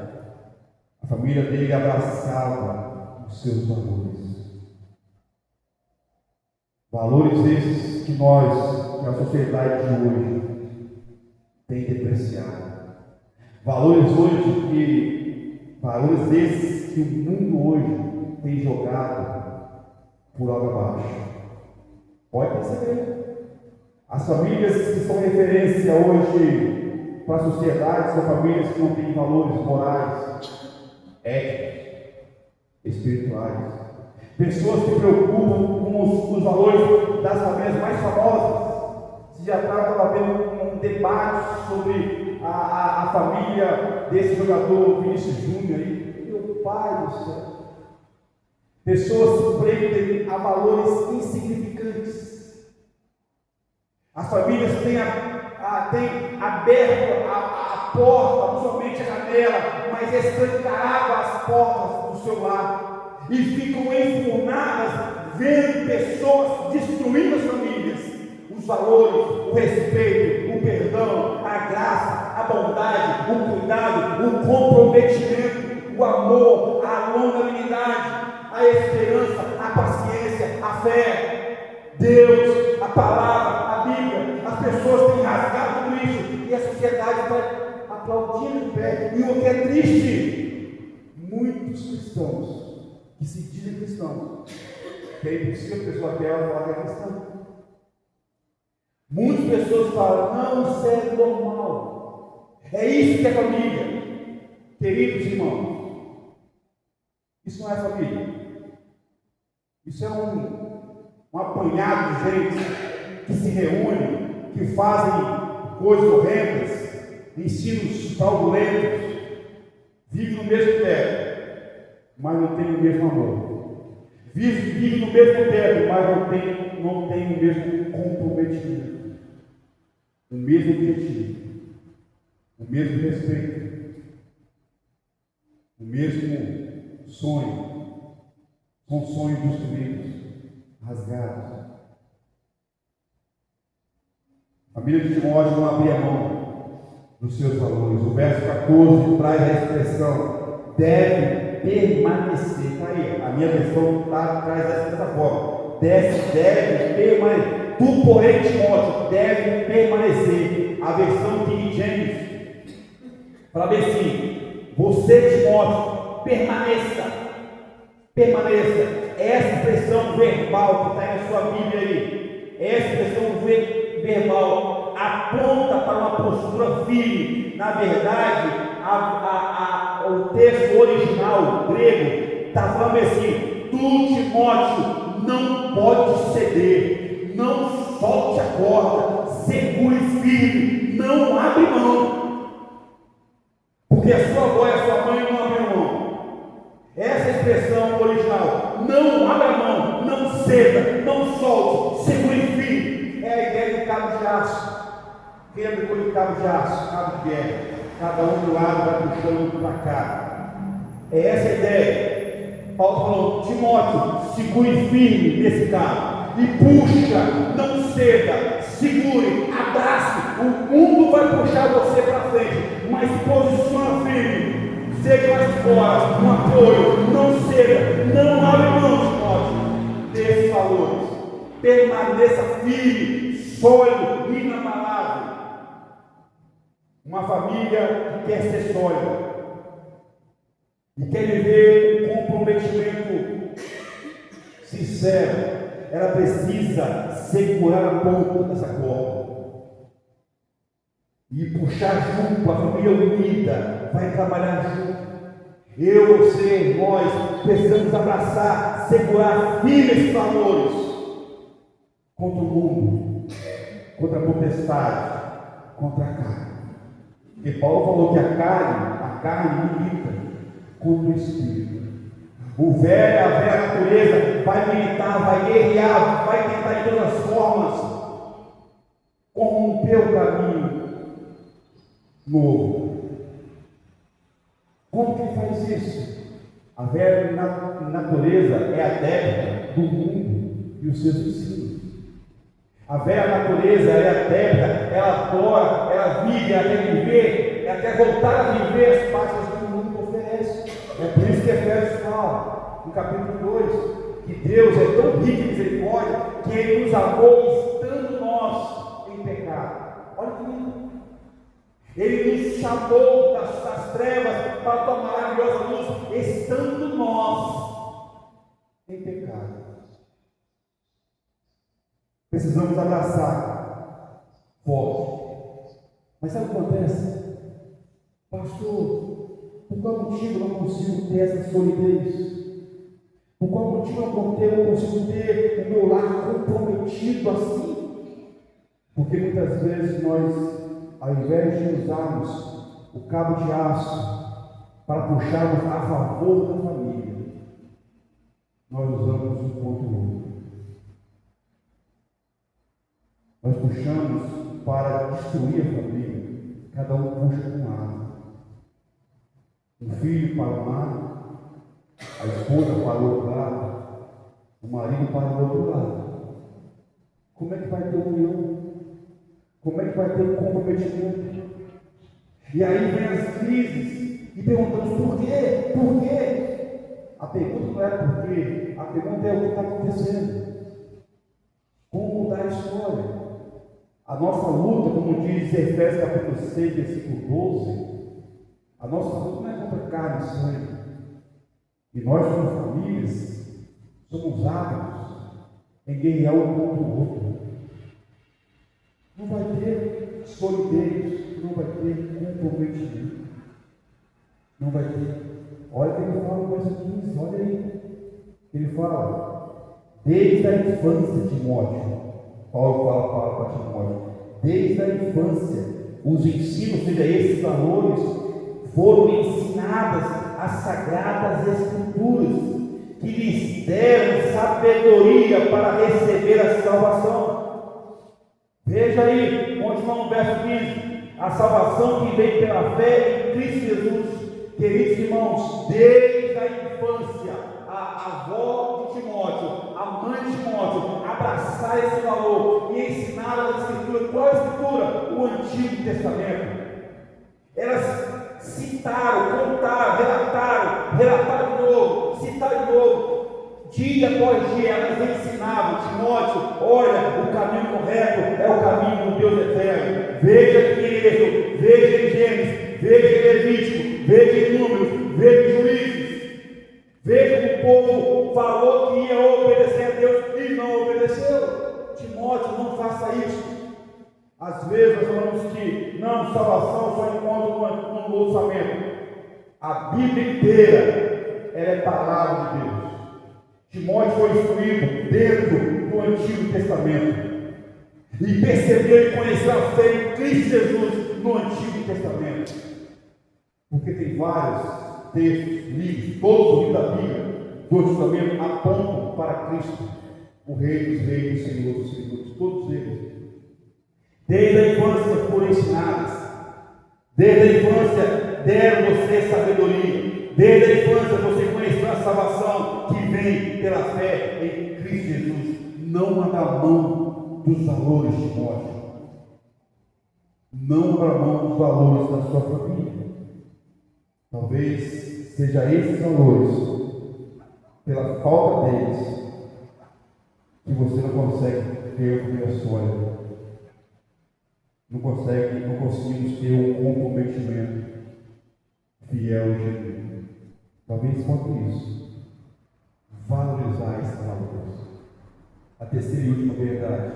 a família dele abraçava os seus valores. Valores esses que a sociedade de hoje tem depreciado. Valores esses que o mundo hoje tem jogado por água abaixo. Pode perceber. As famílias que são referência hoje para a sociedade são famílias que não têm valores morais, éticos, espirituais. Pessoas que se preocupam com os valores das famílias mais famosas. Se já estava havendo um debate sobre a família desse jogador Vinícius Júnior aí. Meu pai do céu. Pessoas se prendem a valores insignificantes. As famílias têm tem aberto a porta, não somente a janela, mas escancarado as portas do seu lar, e ficam enfurnadas, vendo pessoas destruindo as famílias, os valores, o respeito, o perdão, a graça, a bondade, o cuidado, o comprometimento, o amor, a longanimidade, a esperança, a paciência, a fé, Deus, a palavra, a Bíblia. As pessoas têm rasgado tudo isso e a sociedade está aplaudindo de pé. E o que é triste, muitos cristãos que se dizem cristãos, que é impossível a pessoa ter ela falar que é cristã. Muitas pessoas falam, não, isso é normal, é isso que é família. Queridos irmãos, isso não é família, isso é um apanhado de gente que se reúne, que fazem coisas horrendas, ensinos fraudulentos, vivem no mesmo teto, mas não têm o mesmo amor. Vive no mesmo teto, mas não tem o mesmo comprometimento, o mesmo objetivo, o mesmo respeito, o mesmo sonho. São sonhos destruídos, rasgados. A família de Timóteo não abria mão dos seus valores. O verso 14 traz a expressão deve permanecer. Está aí, a minha versão traz dessa forma. Deve permanecer. Tu, porém, Timóteo, deve permanecer. A versão King James fala bem assim: você, Timóteo, permaneça. Essa expressão verbal que está aí na sua Bíblia aí, essa expressão verbal aponta para uma postura firme. Na verdade, o texto original grego está falando assim: tu, Timóteo, não pode ceder, não solte a corda, segure firme, não abre mão, porque a sua avó e a sua mãe não abriram mão. Essa expressão original, não abra mão, não ceda, não solte, segure firme, é a ideia do cabo de aço. Quem é depois do cabo de aço? Cabo de guerra. Cada um do lado vai puxando para cá. É essa a ideia. Paulo falou: Timóteo, segure firme nesse cabo e puxa, não ceda, segure, abrace. O mundo vai puxar você para frente, mas posiciona firme. Seja mais fora, um apoio, não ceda, não abre mão, Timóteo, desses valores. Permaneça firme, sólido, inabalável. Uma família que quer ser sólida e quer viver um comprometimento sincero, ela precisa segurar a ponta dessa corda e puxar junto. A família unida vai trabalhar junto. Eu, você, nós precisamos abraçar, segurar firme esses valores contra o mundo, contra a potestade, contra a carne. E Paulo falou que a carne milita contra o Espírito. A velha natureza vai militar, vai guerrear, vai tentar de todas as formas corromper o caminho novo. Como que ele faz isso? A velha natureza é adepta do mundo e os seus ensinos. A velha natureza é adepta, ela adora, ela vive, ela quer viver, ela quer voltar a viver as partes que o mundo oferece. É por isso que Efésios fala, no capítulo 2, que Deus é tão rico em misericórdia que Ele nos amou estando nós em pecado. Olha que lindo. Ele nos chamou das trevas para a tua maravilhosa luz, estando nós em pecado. Precisamos abraçar forte. Mas sabe o que acontece? Pastor, por qual motivo eu não consigo ter essa solidez? Por qual motivo eu não consigo ter o meu lar comprometido assim? Porque muitas vezes nós, ao invés de usarmos o cabo de aço para puxarmos a favor da família, nós usamos um contra o outro. Nós puxamos para destruir a família, cada um puxa para um lado. O filho para um lado, a esposa para o outro lado, o marido para o outro lado. Como é que vai ter união? Como é que vai ter comprometimento? E aí vem as crises e perguntamos por quê? Por quê? A pergunta não é por quê, a pergunta é o que está acontecendo. Como mudar a história? A nossa luta, como diz Efésios capítulo 6, versículo 12, a nossa luta não é contra carne e sangue. E nós, como famílias, somos hábitos em guerrear um contra o outro. Não vai ter solidez, não vai ter comprometimento. Não vai ter. Olha o que ele fala no verso 15, olha aí. Ele fala, desde a infância, Timóteo. Paulo fala para Timóteo, desde a infância, os ensinos, ou seja, esses valores, foram ensinadas as sagradas escrituras, que lhes deram sabedoria para receber a salvação. Veja aí, continuando no verso 15, a salvação que vem pela fé em Cristo Jesus. Queridos irmãos, desde a infância, a avó de Timóteo, a mãe de Timóteo, abraçar esse valor e ensinar a Escritura. Qual a Escritura? O Antigo Testamento. Elas citaram, contaram, relataram de novo, citaram de novo. Dia após dia elas ensinavam Timóteo, olha, o caminho correto é o caminho do Deus eterno. Veja aqui em Êxodo, veja em Gênesis, veja em Levítico, veja em Números, veja em Juízes. Veja que o povo falou que ia obedecer a Deus e não obedeceu. Timóteo, não faça isso. Às vezes nós falamos que não, salvação só encontra no orçamento. A Bíblia inteira ela é palavra de Deus. Timóteo foi instruído dentro do Antigo Testamento e percebeu e conheceu a fé em Cristo Jesus no Antigo Testamento, porque tem vários textos, livros, todos os livros da Bíblia do Antigo Testamento apontam para Cristo, o Rei dos Reis, o Senhor dos Senhores, todos eles. Desde a infância foram ensinadas, desde a infância deram você sabedoria. Desde a infância você conheceu a salvação que vem pela fé em Cristo Jesus. Não abra mão dos valores, Timóteo. Não abra mão dos valores da sua família. Talvez seja esses valores, pela falta deles, que você não consegue ter o que é sólido. Não conseguimos ter um comprometimento fiel e genuíno. Talvez falta isso. Valorizar esses valores. A terceira e última verdade.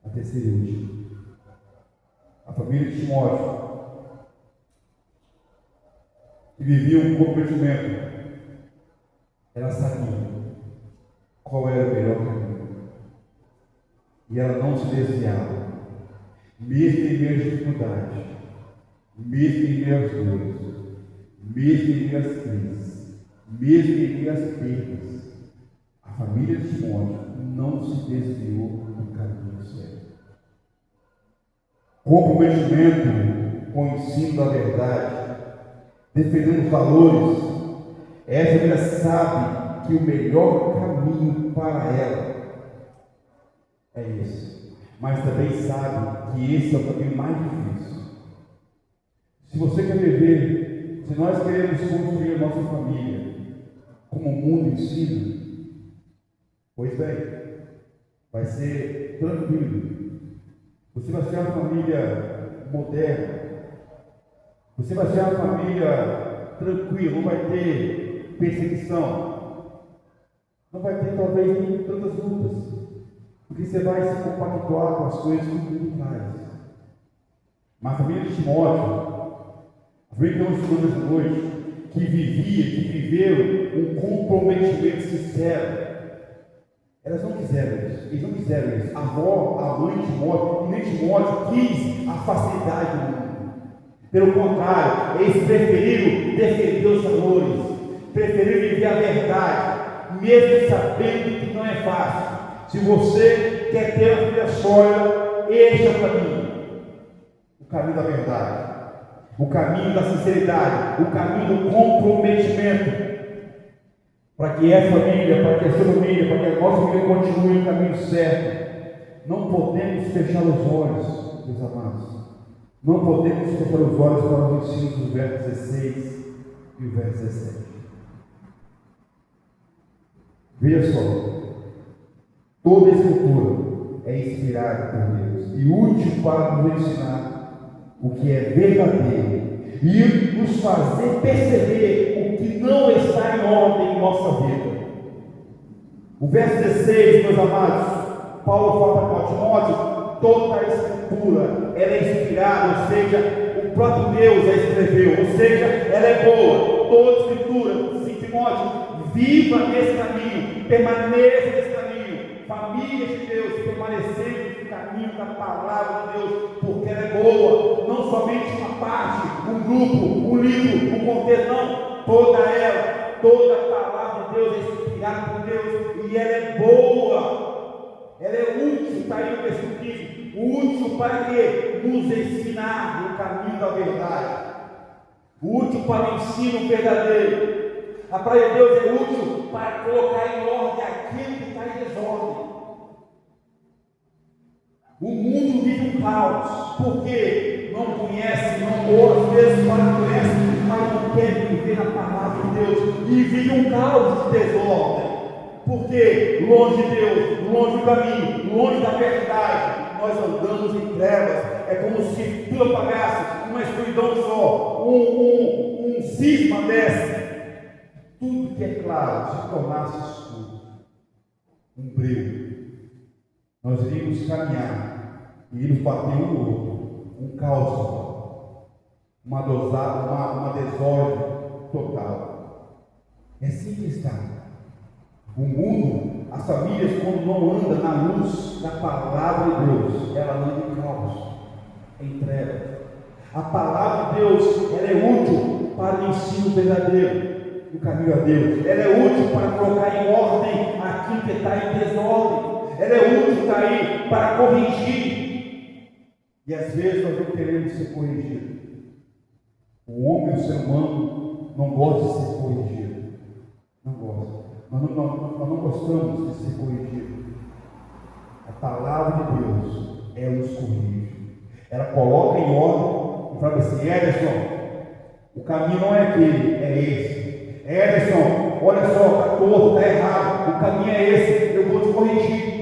A terceira e última. A família de Timóteo, que vivia um comprometimento, ela sabia qual era o melhor caminho. E ela não se desviava. Mesmo em meio às dificuldades, mesmo em meio às dores, mesmo em meio às crises, mesmo em meio às perdas, a família de Timóteo não se desviou do caminho certo. Comprometimento com o ensino da verdade, defendendo os valores, essa mulher sabe que o melhor caminho para ela é esse. Mas também sabe que esse é o caminho mais difícil. Se você quer viver, se nós queremos construir a nossa família como o mundo ensina, pois bem, vai ser tranquilo. Você vai ser uma família moderna. Você vai ser uma família tranquila, não vai ter perseguição. Não vai ter talvez nem tantas lutas. Porque você vai se compactuar com as coisas que o mundo traz. Mas a família de Timóteo, a família que estamos estudando essa noite, que viveu um comprometimento sincero, elas não quiseram isso, eles não quiseram isso. A avó, a mãe de Timóteo, e nem Timóteo quis a facilidade do mundo. Pelo contrário, eles preferiram defender os valores, preferiram viver a verdade, mesmo sabendo que não é fácil. Se você quer ter uma família sólida, este é o caminho. o caminho da verdade, o caminho da sinceridade, o caminho do comprometimento, para que essa família, para que a sua família, para que a nossa família continue no caminho certo. Não podemos fechar os olhos, meus amados. Não podemos fechar os olhos para os ensinos do verso 16 e o verso 17. Veja só, toda a Escritura é inspirada por Deus e útil para nos ensinar o que é verdadeiro e nos fazer perceber o que não está em ordem em nossa vida. O verso 16, meus amados, Paulo fala para Timóteo: toda a Escritura ela é inspirada, ou seja, o próprio Deus a escreveu, ou seja, ela é boa. Toda a Escritura, sim, Timóteo, viva nesse caminho, permaneça nesse caminho, família de Deus, permanecendo no caminho da palavra de Deus, porque ela é boa, não somente uma parte, um grupo, um livro, um contexto, não, toda ela, toda a palavra de Deus é inspirada por Deus e ela é boa. Ela é útil, está aí no versículo 15, útil para quê? Nos ensinar o caminho da verdade, útil para o ensino verdadeiro. A palavra de Deus é útil para colocar em ordem aquilo que está em desordem. O mundo vive um caos, porque não conhece, não às vezes conhece, mas não quer viver na palavra de Deus, e vive um caos de desordem. Porque longe de Deus, longe do caminho, longe da verdade, nós andamos em trevas. É como se tudo apagasse, uma escuridão só, um cisma desse. Tudo que é claro se tornasse escuro, um breu. Nós iríamos caminhar, iríamos bater um no outro, um caos, uma desordem total. É assim que está. O mundo, as famílias, quando não andam na luz da palavra de Deus, ela anda em caos, em trevas. A palavra de Deus, ela é útil para o ensino verdadeiro, no caminho a Deus. Ela é útil para colocar em ordem aquilo que está em desordem. Ela é útil, está aí, para corrigir. E às vezes nós não queremos ser corrigidos. O homem, o ser humano, não gosta de ser corrigido. Não gosta. Nós não gostamos de ser corrigidos. A palavra de Deus, ela nos corrige. Ela coloca em ordem e fala assim: Ederson, o caminho não é aquele, é esse. Ederson, olha só, está torto, está errado, o caminho é esse, eu vou te corrigir.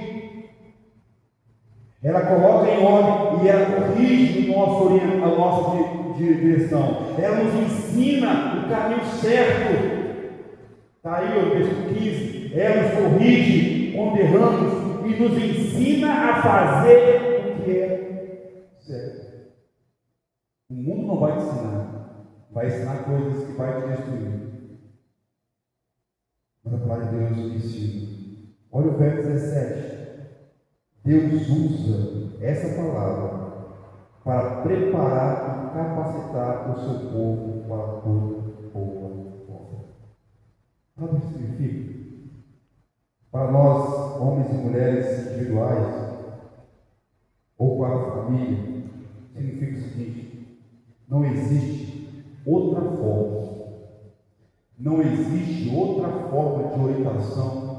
Ela coloca em ordem e ela corrige a nossa direção. Ela nos ensina o caminho certo. Está aí o versículo 15, ela nos corrige quando erramos e nos ensina a fazer o que é certo. O mundo não vai te ensinar, vai ensinar coisas que vai te destruir. Mas a palavra de Deus nos ensina. Olha o verso 17. Deus usa essa palavra para preparar e capacitar o seu povo para toda boa obra. Sabe o que significa? Para nós, homens e mulheres individuais, ou para a família, significa o seguinte: não existe outra forma, não existe outra forma de orientação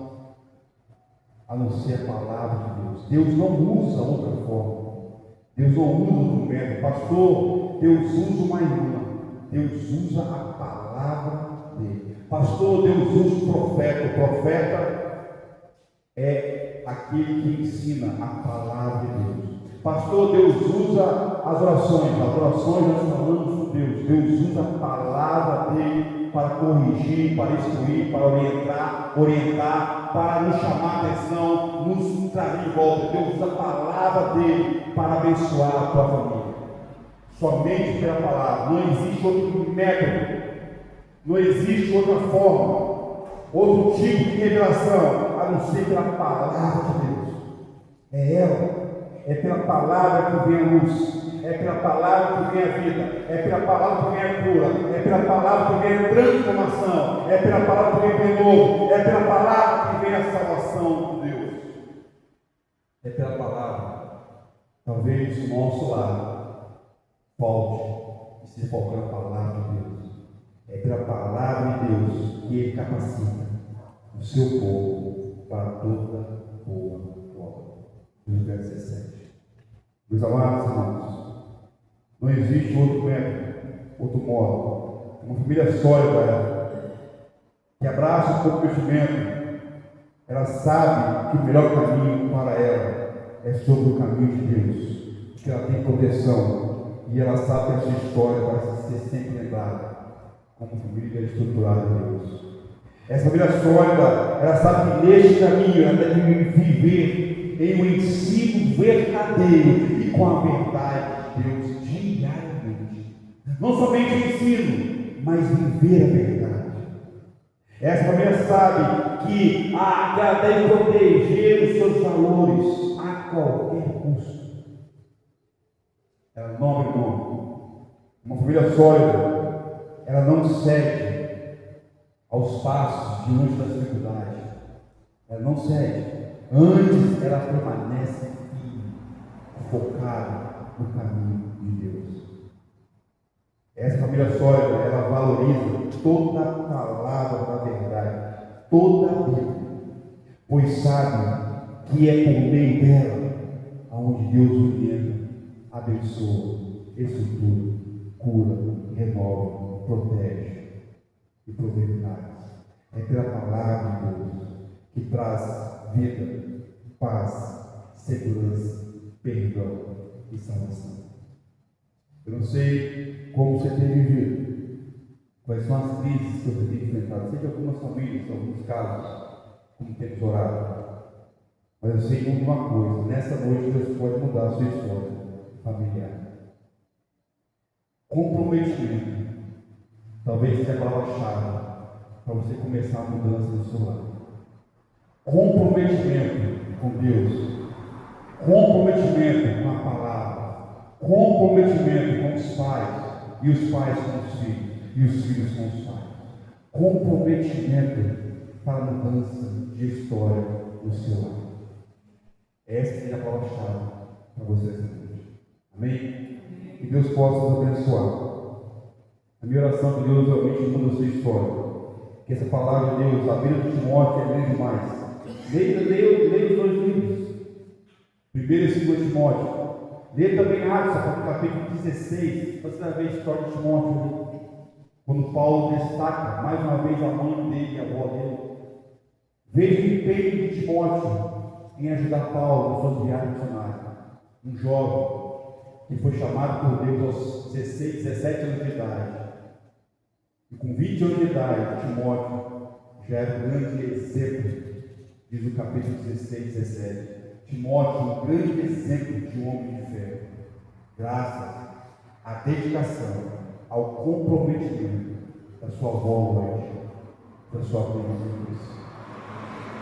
a não ser a palavra de Deus. Deus não usa outra forma, Deus não usa outro método. Pastor, Deus usa uma irmã, Deus usa a palavra dele. Pastor, Deus usa o profeta. O profeta é aquele que ensina a palavra de Deus. Pastor, Deus usa as orações nós falamos com Deus. Deus usa a palavra dele para corrigir, para instruir, para orientar, para nos chamar a atenção, nos trazer de volta. Deus usa a palavra dele para abençoar a tua família. Somente pela palavra. Não existe outro método, não existe outra forma, outro tipo de revelação, a não ser pela palavra de Deus. É ela. É pela palavra que vem a luz, é pela palavra que vem a vida, é pela palavra que vem a cura, é pela palavra que vem a transformação, é pela palavra que vem o renovo, é pela palavra que vem a salvação de Deus. É pela palavra. Talvez o nosso lar Falte e se focar na palavra de Deus. É pela palavra de Deus que Ele capacita o seu povo para toda boa obra. No verso 17. Meus amados irmãos, não existe outro método, outro modo. Uma família sólida que abraça o comprometimento, ela sabe que o melhor caminho para ela é sobre o caminho de Deus, que ela tem proteção e ela sabe que a sua história vai ser sempre lembrada como família estruturada de Deus. Essa família sólida, ela sabe que neste caminho ela deve viver em um ensino verdadeiro e com a verdade de Deus diariamente. Não somente o ensino, mas viver a verdade. Essa família sabe que ela deve proteger os seus valores a qualquer custo. Ela não abre mão. Uma família sólida, ela não cede aos passos diante das dificuldades. Ela não cede. Antes, ela permanece firme, focada no caminho de Deus. Essa família sólida, ela valoriza toda a palavra da verdade, toda a Bíblia, pois sabe que é por meio dela aonde Deus orienta, abençoa, estrutura, cura, renova, protege e provê milagres. É pela palavra de Deus que traz vida, paz, segurança, perdão e salvação. Eu não sei como você tem vivido, quais são as crises que você tem enfrentado. Sei que algumas famílias, em alguns casos, como temos orado, mas eu sei de uma coisa: nessa noite Deus pode mudar a sua história familiar. Comprometimento talvez seja a palavra-chave para você começar a mudança no seu lar. Comprometimento com Deus, comprometimento com a palavra, comprometimento com os pais, e os pais com os filhos, e os filhos com os pais. Comprometimento para a mudança de história no seu lar. Essa é a palavra-chave para você essa noite. Amém? Que Deus possa nos abençoar. A minha oração é que Deus realmente muda a sua história. Que essa palavra de Deus, a Bíblia de Timóteo, é grande demais. Leia os dois livros, 1 e 2 Timóteo. Leia também Atos, capítulo 16, para você ver a história de Timóteo. Quando Paulo destaca mais uma vez a mãe dele e a avó dele. Veja o empenho de Timóteo em ajudar Paulo na sua viagem missionária. Um jovem que foi chamado por Deus aos 16, 17 anos de idade. E com 20 anos de idade, Timóteo já era um grande exemplo, diz o capítulo 16, 17. Timóteo, um grande exemplo de um homem de fé, graças à dedicação, ao comprometimento da sua avó hoje, da sua prima Jesus.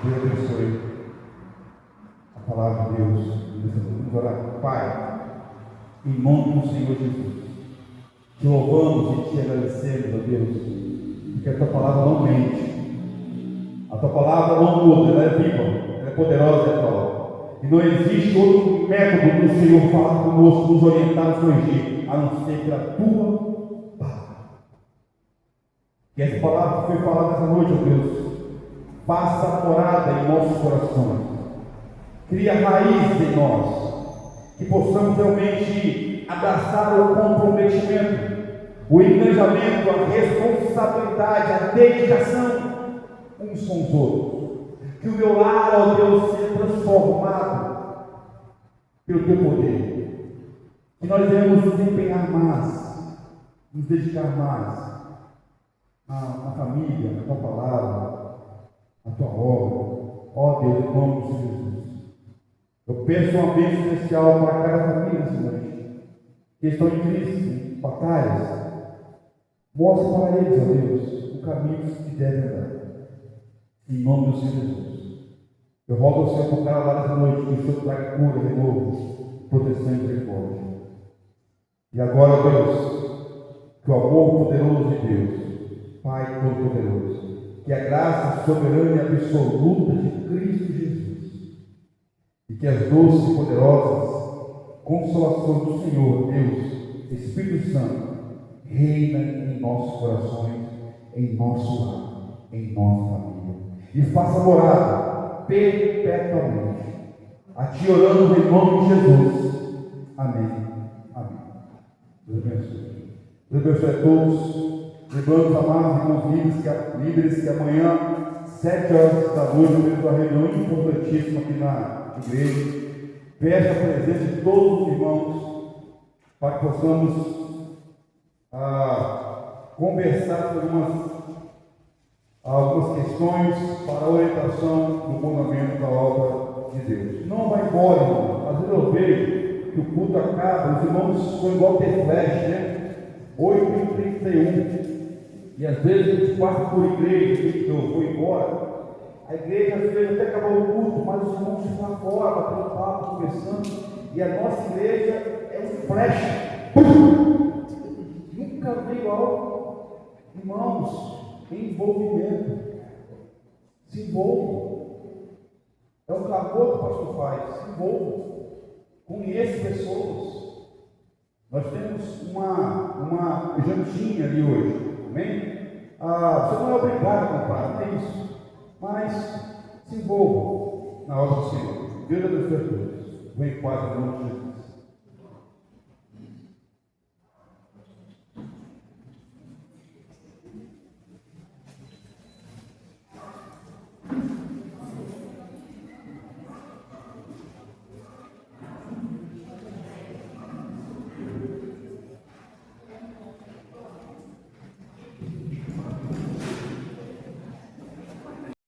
Deus abençoe a palavra de Deus. Vamos orar. Pai, em nome do Senhor Jesus, te louvamos e te agradecemos, ó Deus, porque a tua palavra não mente, a tua palavra não muda, ela é viva, ela é poderosa, é atual. E não existe outro método do Senhor falar conosco, nos orientar, nos corrigir, a não ser pela tua palavra. Que essa palavra que foi falada essa noite, ó Deus, faça morada em nossos corações, cria raiz em nós, que possamos realmente abraçar o comprometimento, o engajamento, a responsabilidade, a dedicação uns com os outros. Que o meu lar, ó Deus, seja transformado pelo teu poder. Que nós devemos nos empenhar mais, nos dedicar mais à família, à tua palavra, à tua obra. Ó Deus, em nome de Jesus. Eu peço uma bênção especial para cada família essa noite, que estão em crise, em batalhas. Mostra para eles, ó Deus, o caminho que devem andar. Em nome do Senhor Jesus. Eu rogo ao Senhor por cada lado essa noite, que o Senhor traga cura, renovo, proteção e misericórdia. E agora, ó Deus, que o amor poderoso de Deus, Pai Todo-Poderoso, que a graça soberana e absoluta de Cristo Jesus, e que as doces e poderosas consolações do Senhor, Deus, Espírito Santo, reina em nossos corações, em nosso lar, em nossa família, e faça morada perpetuamente. A Ti oramos em nome de Jesus. Amém. Amém. Deus abençoe. Deus abençoe a todos. Lembrando, amados irmãos líderes, que amanhã, 7 horas da noite, nós temos uma reunião importantíssima aqui na igreja. Peço a presença de todos os irmãos para que possamos conversar sobre algumas questões para a orientação do fundamento da obra de Deus. Não vai embora, irmão. Às vezes eu vejo que o culto acaba, os irmãos são igual ter flash, né? 8h31. E às vezes a gente passa por igreja, que eu vou embora. A igreja às vezes até acabou o culto, mas os irmãos ficam lá fora, batendo papo, conversando. E a nossa igreja é um flash. Nunca veio algo, irmãos, envolvimento. Se envolvam. É o clamor que o pastor faz. Se envolvam. Conheça pessoas. Nós temos uma jantinha ali hoje. Amém? Você não é obrigado a comprar, não é isso. Mas se envolvam na obra do Senhor. Deus abençoe a todos. Vem em paz, em nome de Jesus.